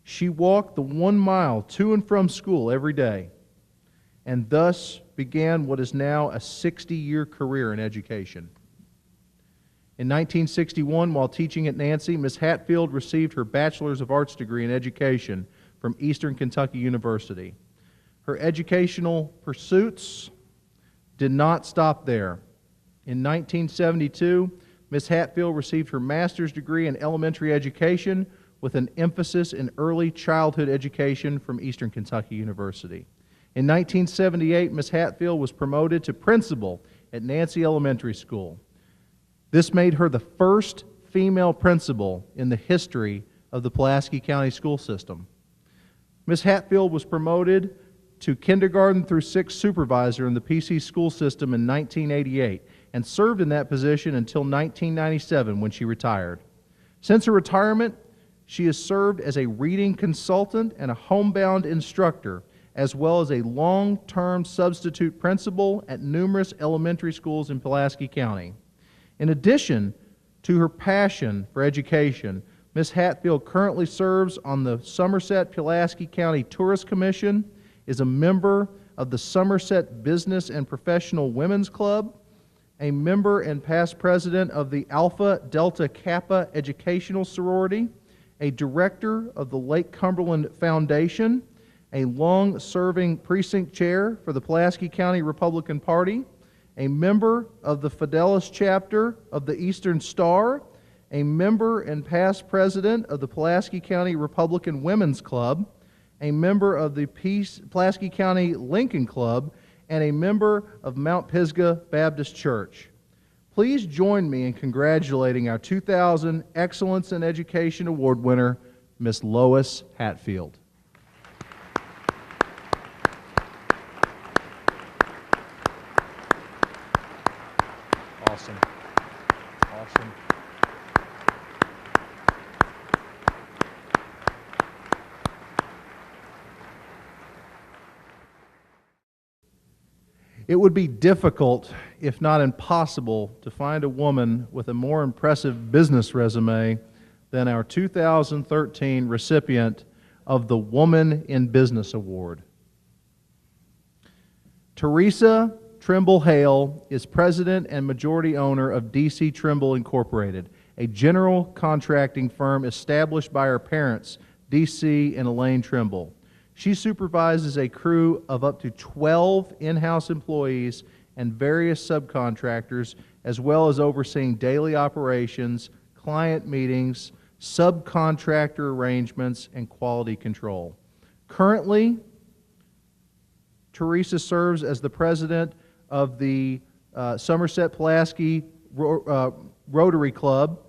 She walked the 1 mile to and from school every day, and thus began what is now a 60-year career in education. In 1961, while teaching at Nancy, Miss Hatfield received her Bachelor's of Arts degree in education from Eastern Kentucky University. Her educational pursuits did not stop there. In 1972, Miss Hatfield received her master's degree in elementary education with an emphasis in early childhood education from Eastern Kentucky University. In 1978, Miss Hatfield was promoted to principal at Nancy Elementary School. This made her the first female principal in the history of the Pulaski County school system. Miss Hatfield was promoted to kindergarten through 6th supervisor in the PC school system in 1988 and served in that position until 1997 when she retired. Since her retirement, she has served as a reading consultant and a homebound instructor, as well as a long-term substitute principal at numerous elementary schools in Pulaski County. In addition to her passion for education, Ms. Hatfield currently serves on the Somerset-Pulaski County Tourist Commission, is a member of the Somerset Business and Professional Women's Club, a member and past president of the Alpha Delta Kappa Educational Sorority, a director of the Lake Cumberland Foundation, a long-serving precinct chair for the Pulaski County Republican Party, a member of the Fidelis chapter of the Eastern Star, a member and past president of the Pulaski County Republican Women's Club, a member of the Pulaski County Lincoln Club, and a member of Mount Pisgah Baptist Church. Please join me in congratulating our 2000 Excellence in Education Award winner, Miss Lois Hatfield. Awesome. Awesome. It would be difficult, if not impossible, to find a woman with a more impressive business resume than our 2013 recipient of the Woman in Business Award. Teresa Trimble Hale is president and majority owner of DC Trimble Incorporated, a general contracting firm established by her parents, DC and Elaine Trimble. She supervises a crew of up to 12 in-house employees and various subcontractors, as well as overseeing daily operations, client meetings, subcontractor arrangements, and quality control. Currently, Teresa serves as the president of the Somerset-Pulaski Rotary Club.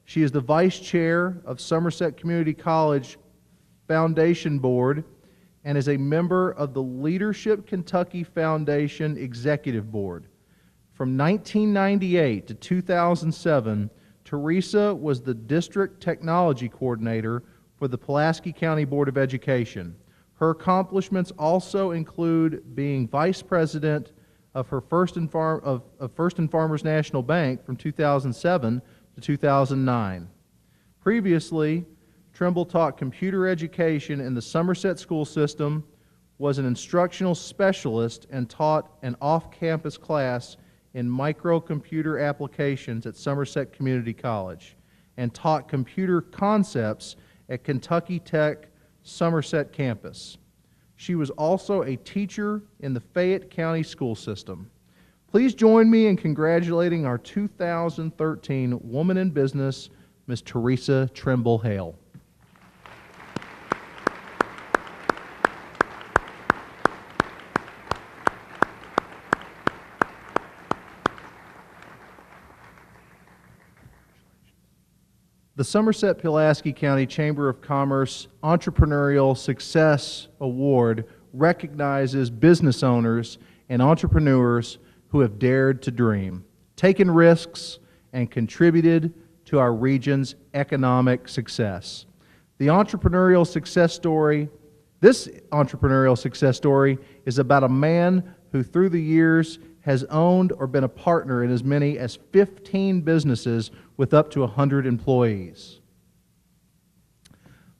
She is the vice chair of Somerset Community College Foundation Board and is a member of the Leadership Kentucky Foundation Executive Board. From 1998 to 2007, Teresa was the District Technology Coordinator for the Pulaski County Board of Education. Her accomplishments also include being Vice President of First and Farmers National Bank from 2007 to 2009. Previously, Trimble taught computer education in the Somerset school system, was an instructional specialist, and taught an off-campus class in microcomputer applications at Somerset Community College, and taught computer concepts at Kentucky Tech Somerset campus. She was also a teacher in the Fayette County school system. Please join me in congratulating our 2013 Woman in Business, Ms. Teresa Trimble Hale. The Somerset-Pulaski County Chamber of Commerce Entrepreneurial Success Award recognizes business owners and entrepreneurs who have dared to dream, taken risks, and contributed to our region's economic success. This entrepreneurial success story is about a man who through the years has owned or been a partner in as many as 15 businesses with up to 100 employees.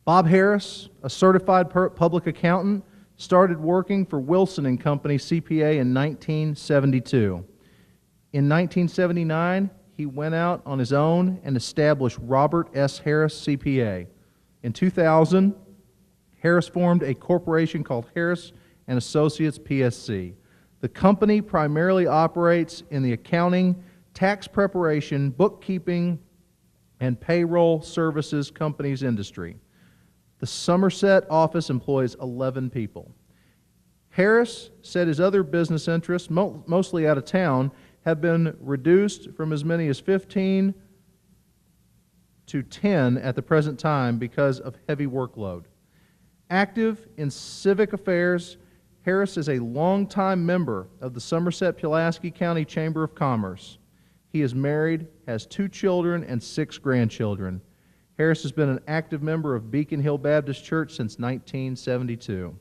Bob Harris, a certified public accountant, started working for Wilson and Company CPA in 1972. In 1979, he went out on his own and established Robert S. Harris CPA. In 2000, Harris formed a corporation called Harris and Associates PSC. The company primarily operates in the accounting, tax preparation, bookkeeping, and payroll services companies industry. The Somerset office employs 11 people. Harris said his other business interests, mostly out of town, have been reduced from as many as 15 to 10 at the present time because of heavy workload. Active in civic affairs, Harris is a longtime member of the Somerset-Pulaski County Chamber of Commerce. He is married, has 2 children, and 6 grandchildren. Harris has been an active member of Beacon Hill Baptist Church since 1972.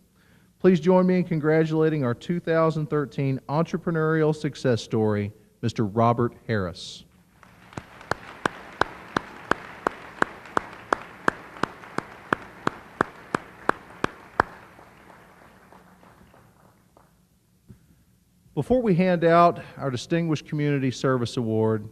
Please join me in congratulating our 2013 entrepreneurial success story, Mr. Robert Harris. Before we hand out our Distinguished Community Service Award,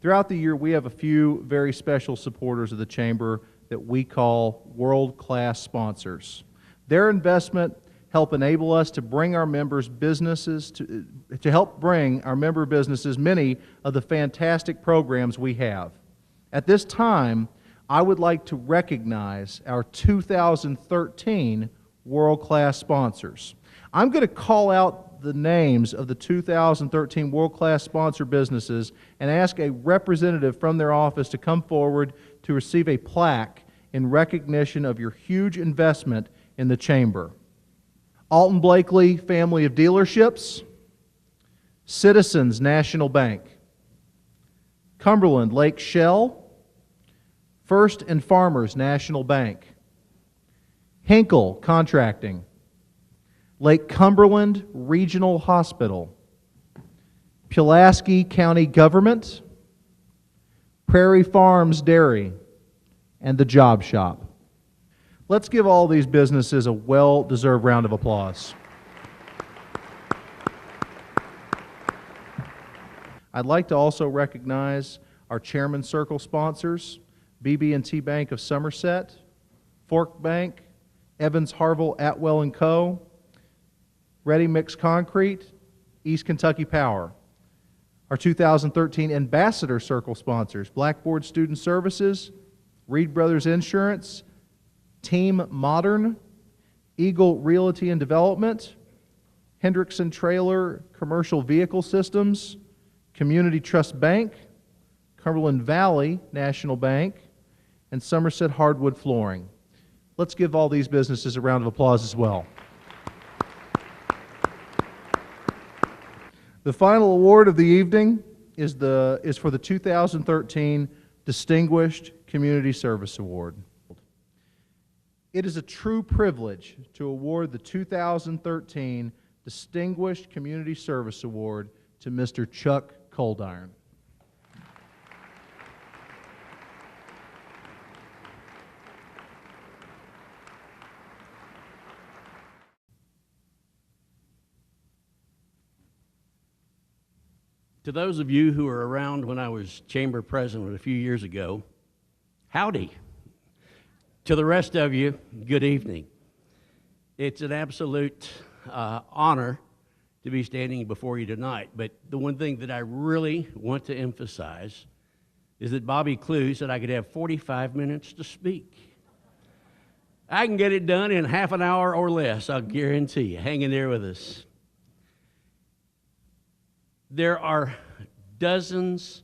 throughout the year we have a few very special supporters of the Chamber that we call world-class sponsors. Their investment help enable us to bring our members' businesses, to help bring our member businesses many of the fantastic programs we have. At this time, I would like to recognize our 2013 world-class sponsors. I'm going to call out the names of the 2013 world-class sponsor businesses and ask a representative from their office to come forward to receive a plaque in recognition of your huge investment in the Chamber. Alton Blakely Family of Dealerships, Citizens National Bank, Cumberland Lake Shell, First and Farmers National Bank, Hinkle Contracting, Lake Cumberland Regional Hospital, Pulaski County Government, Prairie Farms Dairy, and the Job Shop. Let's give all these businesses a well-deserved round of applause. I'd like to also recognize our Chairman Circle sponsors, BB&T Bank of Somerset, Fork Bank, Evans Harville Atwell & Co., Ready Mix Concrete, East Kentucky Power. Our 2013 Ambassador Circle sponsors, Blackboard Student Services, Reed Brothers Insurance, Team Modern, Eagle Realty and Development, Hendrickson Trailer Commercial Vehicle Systems, Community Trust Bank, Cumberland Valley National Bank, and Somerset Hardwood Flooring. Let's give all these businesses a round of applause as well. The final award of the evening is for the 2013 Distinguished Community Service Award. It is a true privilege to award the 2013 Distinguished Community Service Award to Mr. Chuck Coldiron. To those of you who were around when I was chamber president a few years ago, howdy. To the rest of you, good evening. It's an absolute honor to be standing before you tonight. But the one thing that I really want to emphasize is that Bobby Clue said I could have 45 minutes to speak. I can get it done in half an hour or less, I'll guarantee you. Hang in there with us. There are dozens,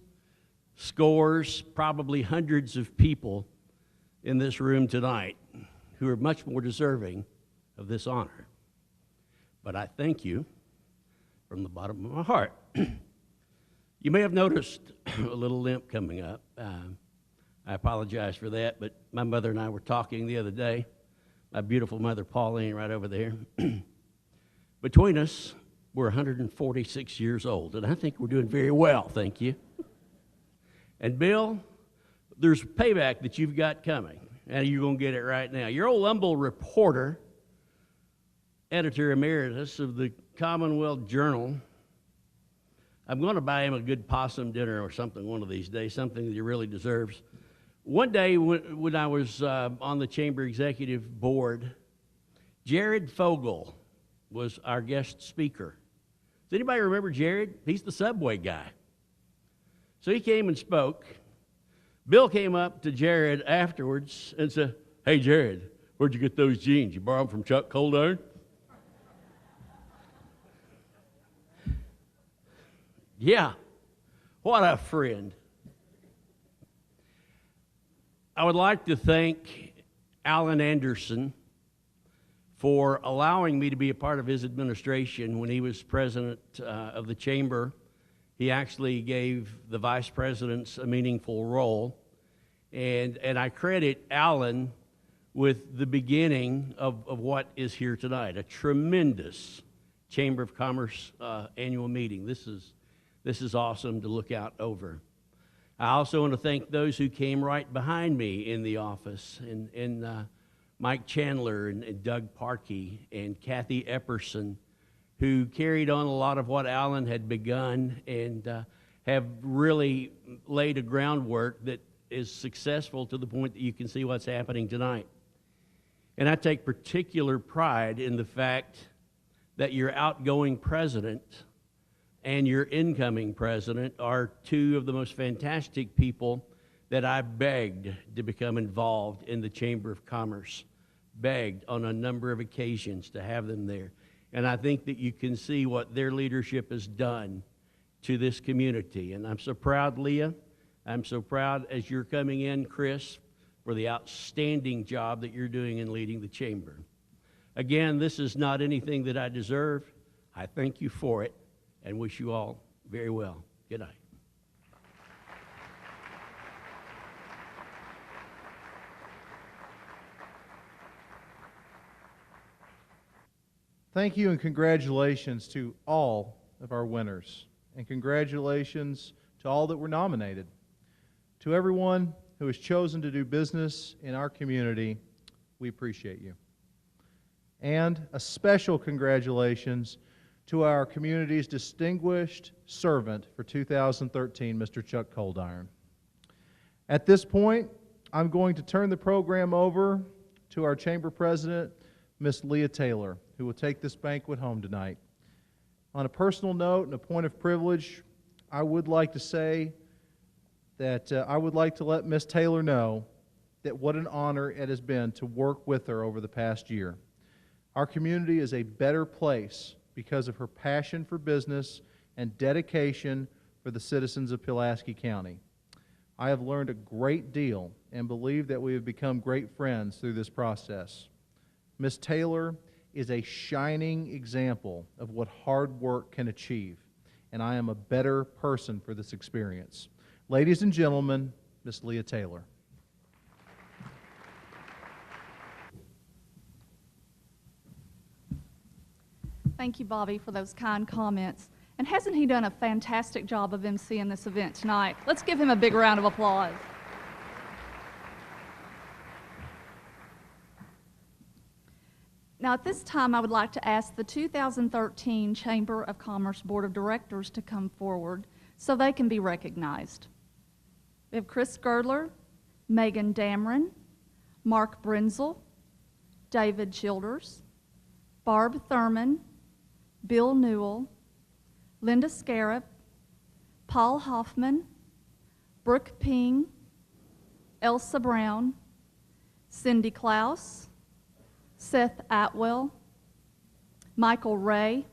scores, probably hundreds of people in this room tonight who are much more deserving of this honor. But I thank you from the bottom of my heart. You may have noticed a little limp coming up. I apologize for that, but my mother and I were talking the other day. My beautiful mother, Pauline, right over there. Between us, we're 146 years old, and I think we're doing very well, thank you. And Bill, there's payback that you've got coming, and you're going to get it right now. Your old humble reporter, editor emeritus of the Commonwealth Journal, I'm going to buy him a good possum dinner or something one of these days, something that he really deserves. One day when I was on the Chamber Executive Board, Jared Fogle was our guest speaker. Does anybody remember Jared? He's the Subway guy. So he came and spoke. Bill came up to Jared afterwards and said, "Hey, Jared, where'd you get those jeans? You borrowed them from Chuck Coldiron?" Yeah, what a friend. I would like to thank Alan Anderson for allowing me to be a part of his administration when he was president of the chamber. He actually gave the vice presidents a meaningful role. And I credit Alan with the beginning of what is here tonight, a tremendous Chamber of Commerce annual meeting. This is awesome to look out over. I also want to thank those who came right behind me in the office, and Mike Chandler and Doug Parkey and Kathy Epperson, who carried on a lot of what Alan had begun and have really laid a groundwork that is successful to the point that you can see what's happening tonight. And I take particular pride in the fact that your outgoing president and your incoming president are two of the most fantastic people that I begged to become involved in the Chamber of Commerce, begged on a number of occasions to have them there. And I think that you can see what their leadership has done to this community. And I'm so proud, Leah. I'm so proud as you're coming in, Chris, for the outstanding job that you're doing in leading the Chamber. Again, this is not anything that I deserve. I thank you for it and wish you all very well. Good night. Thank you and congratulations to all of our winners. And congratulations to all that were nominated. To everyone who has chosen to do business in our community, we appreciate you. And a special congratulations to our community's distinguished servant for 2013, Mr. Chuck Coldiron. At this point, I'm going to turn the program over to our Chamber President, Miss Leah Taylor, who will take this banquet home tonight. On a personal note and a point of privilege, I would like to say that I would like to let Miss Taylor know that what an honor it has been to work with her over the past year. Our community is a better place because of her passion for business and dedication for the citizens of Pulaski County. I have learned a great deal and believe that we have become great friends through this process. Ms. Taylor is a shining example of what hard work can achieve, and I am a better person for this experience. Ladies and gentlemen, Ms. Leah Taylor. Thank you, Bobby, for those kind comments. And hasn't he done a fantastic job of emceeing this event tonight? Let's give him a big round of applause. Now, at this time, I would like to ask the 2013 Chamber of Commerce Board of Directors to come forward so they can be recognized. We have Chris Girdler, Megan Dameron, Mark Brenzel, David Childers, Barb Thurman, Bill Newell, Linda Scarab, Paul Hoffman, Brooke Ping, Elsa Brown, Cindy Klaus, Seth Atwell, Michael Ray,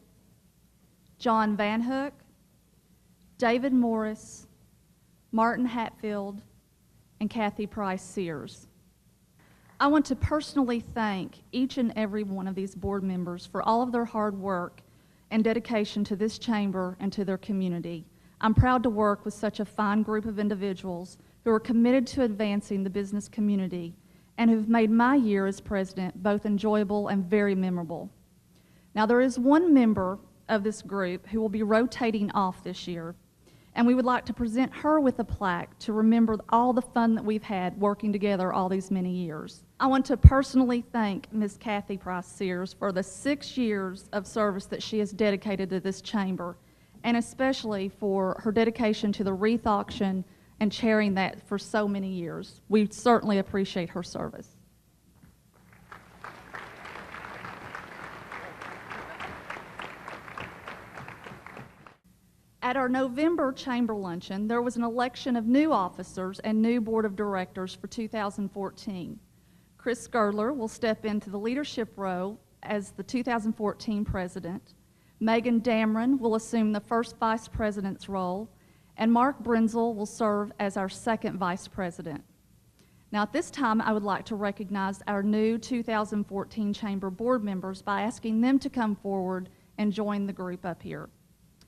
John Van Hook, David Morris, Martin Hatfield, and Kathy Price Sears. I want to personally thank each and every one of these board members for all of their hard work and dedication to this chamber and to their community. I'm proud to work with such a fine group of individuals who are committed to advancing the business community and who've made my year as president both enjoyable and very memorable. Now, there is one member of this group who will be rotating off this year, and we would like to present her with a plaque to remember all the fun that we've had working together all these many years. I want to personally thank Ms. Kathy Price Sears for the 6 years of service that she has dedicated to this chamber, and especially for her dedication to the wreath auction and chairing that for so many years. We certainly appreciate her service. At our November chamber luncheon, there was an election of new officers and new board of directors for 2014. Chris Girdler will step into the leadership role as the 2014 president. Megan Dameron will assume the first vice president's role, and Mark Brenzel will serve as our second vice president. Now, at this time, I would like to recognize our new 2014 chamber board members by asking them to come forward and join the group up here.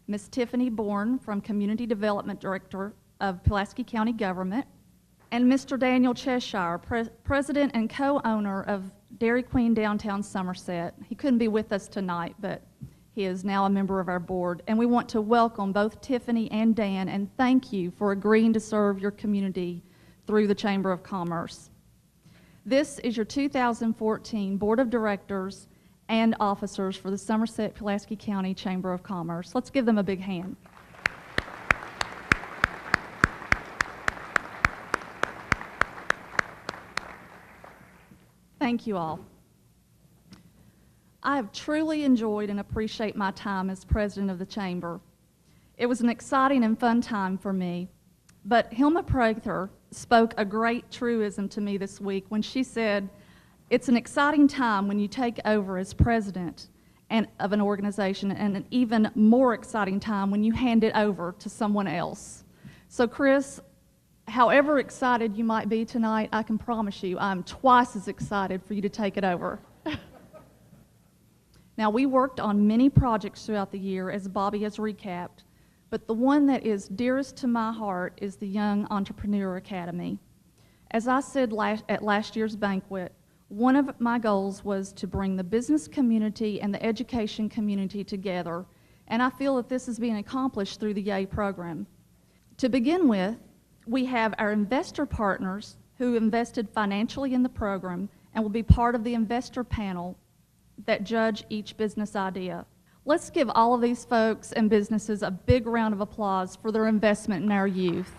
Ms. Tiffany Bourne from Community Development Director of Pulaski County Government, and Mr. Daniel Cheshire, President and co-owner of Dairy Queen Downtown Somerset. He couldn't be with us tonight, but he is now a member of our board, and we want to welcome both Tiffany and Dan and thank you for agreeing to serve your community through the Chamber of Commerce. This is your 2014 Board of Directors and officers for the Somerset-Pulaski County Chamber of Commerce. Let's give them a big hand. Thank you all. I have truly enjoyed and appreciate my time as president of the Chamber. It was an exciting and fun time for me, but Hilma Prather spoke a great truism to me this week when she said, "It's an exciting time when you take over as president of an organization, and an even more exciting time when you hand it over to someone else." So Chris, however excited you might be tonight, I can promise you I'm twice as excited for you to take it over. Now, we worked on many projects throughout the year, as Bobby has recapped, but the one that is dearest to my heart is the Young Entrepreneur Academy. As I said at last year's banquet, one of my goals was to bring the business community and the education community together, and I feel that this is being accomplished through the YAY program. To begin with, we have our investor partners who invested financially in the program and will be part of the investor panel that judge each business idea. Let's give all of these folks and businesses a big round of applause for their investment in our youth.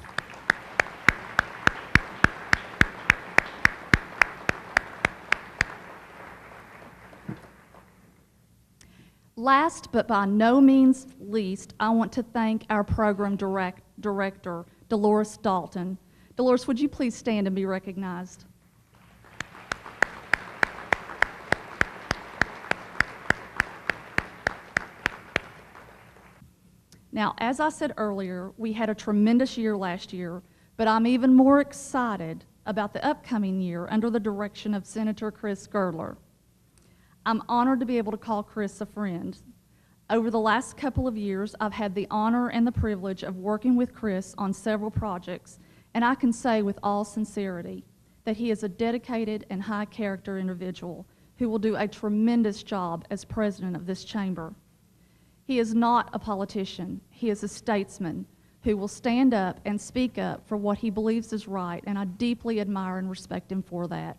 Last but by no means least, I want to thank our program director, Dolores Dalton. Dolores, would you please stand and be recognized? Now, as I said earlier, we had a tremendous year last year, but I'm even more excited about the upcoming year under the direction of Senator Chris Girdler. I'm honored to be able to call Chris a friend. Over the last couple of years, I've had the honor and the privilege of working with Chris on several projects, and I can say with all sincerity that he is a dedicated and high-character individual who will do a tremendous job as president of this chamber. He is not a politician. He is a statesman who will stand up and speak up for what he believes is right, and I deeply admire and respect him for that.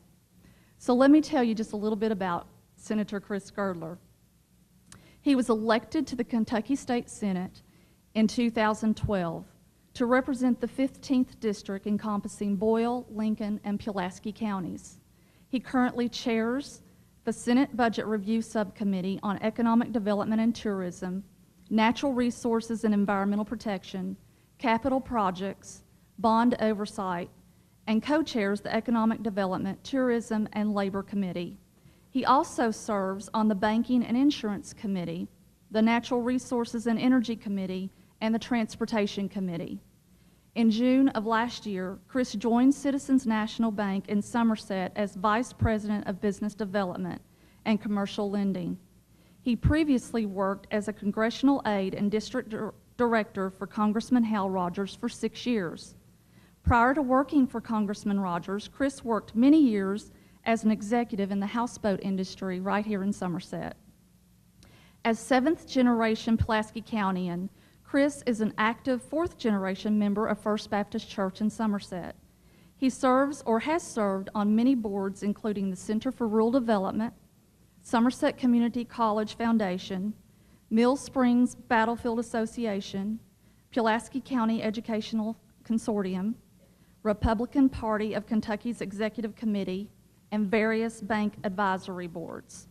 So let me tell you just a little bit about Senator Chris Girdler. He was elected to the Kentucky State Senate in 2012 to represent the 15th District encompassing Boyle, Lincoln, and Pulaski counties. He currently chairs the Senate Budget Review Subcommittee on Economic Development and Tourism, Natural Resources and Environmental Protection, Capital Projects, Bond Oversight, and co-chairs the Economic Development, Tourism, and Labor Committee. He also serves on the Banking and Insurance Committee, the Natural Resources and Energy Committee, and the Transportation Committee. In June of last year, Chris joined Citizens National Bank in Somerset as Vice President of Business Development and Commercial Lending. He previously worked as a congressional aide and district director for Congressman Hal Rogers for 6 years. Prior to working for Congressman Rogers, Chris worked many years as an executive in the houseboat industry right here in Somerset. As seventh-generation Pulaski Countyan, Chris is an active fourth-generation member of First Baptist Church in Somerset. He serves or has served on many boards, including the Center for Rural Development, Somerset Community College Foundation, Mill Springs Battlefield Association, Pulaski County Educational Consortium, Republican Party of Kentucky's Executive Committee, and various bank advisory boards.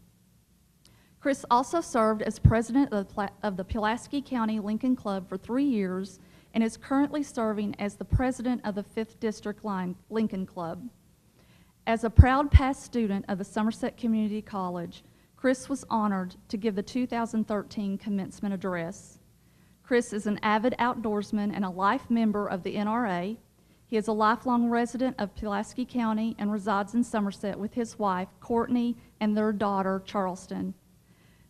Chris also served as president of the Pulaski County Lincoln Club for 3 years and is currently serving as the president of the 5th District Lincoln Club. As a proud past student of the Somerset Community College, Chris was honored to give the 2013 commencement address. Chris is an avid outdoorsman and a life member of the NRA. He is a lifelong resident of Pulaski County and resides in Somerset with his wife, Courtney, and their daughter, Charleston.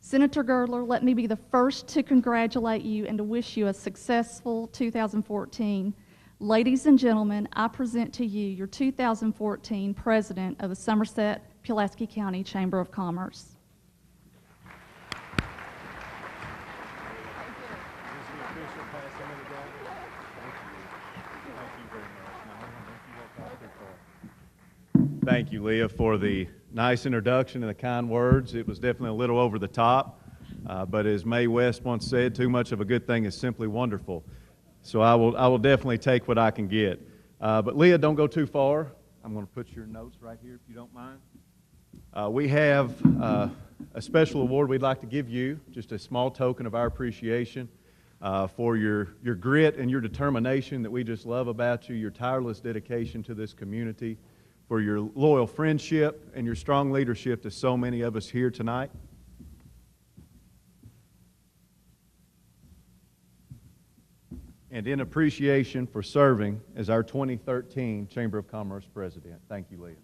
Senator Girdler, let me be the first to congratulate you and to wish you a successful 2014. Ladies and gentlemen, I present to you your 2014 President of the Somerset Pulaski County Chamber of Commerce. Thank you, Leah, for the nice introduction and the kind words. It was definitely a little over the top, but as Mae West once said, too much of a good thing is simply wonderful. So I will definitely take what I can get. But Leah, don't go too far. I'm going to put your notes right here if you don't mind. We have a special award we'd like to give you, just a small token of our appreciation for your grit and your determination that we just love about you, your tireless dedication to this community, for your loyal friendship and your strong leadership to so many of us here tonight. And in appreciation for serving as our 2013 Chamber of Commerce President. Thank you, Leah.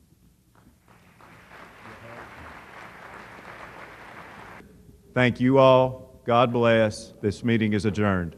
Thank you all. God bless. This meeting is adjourned.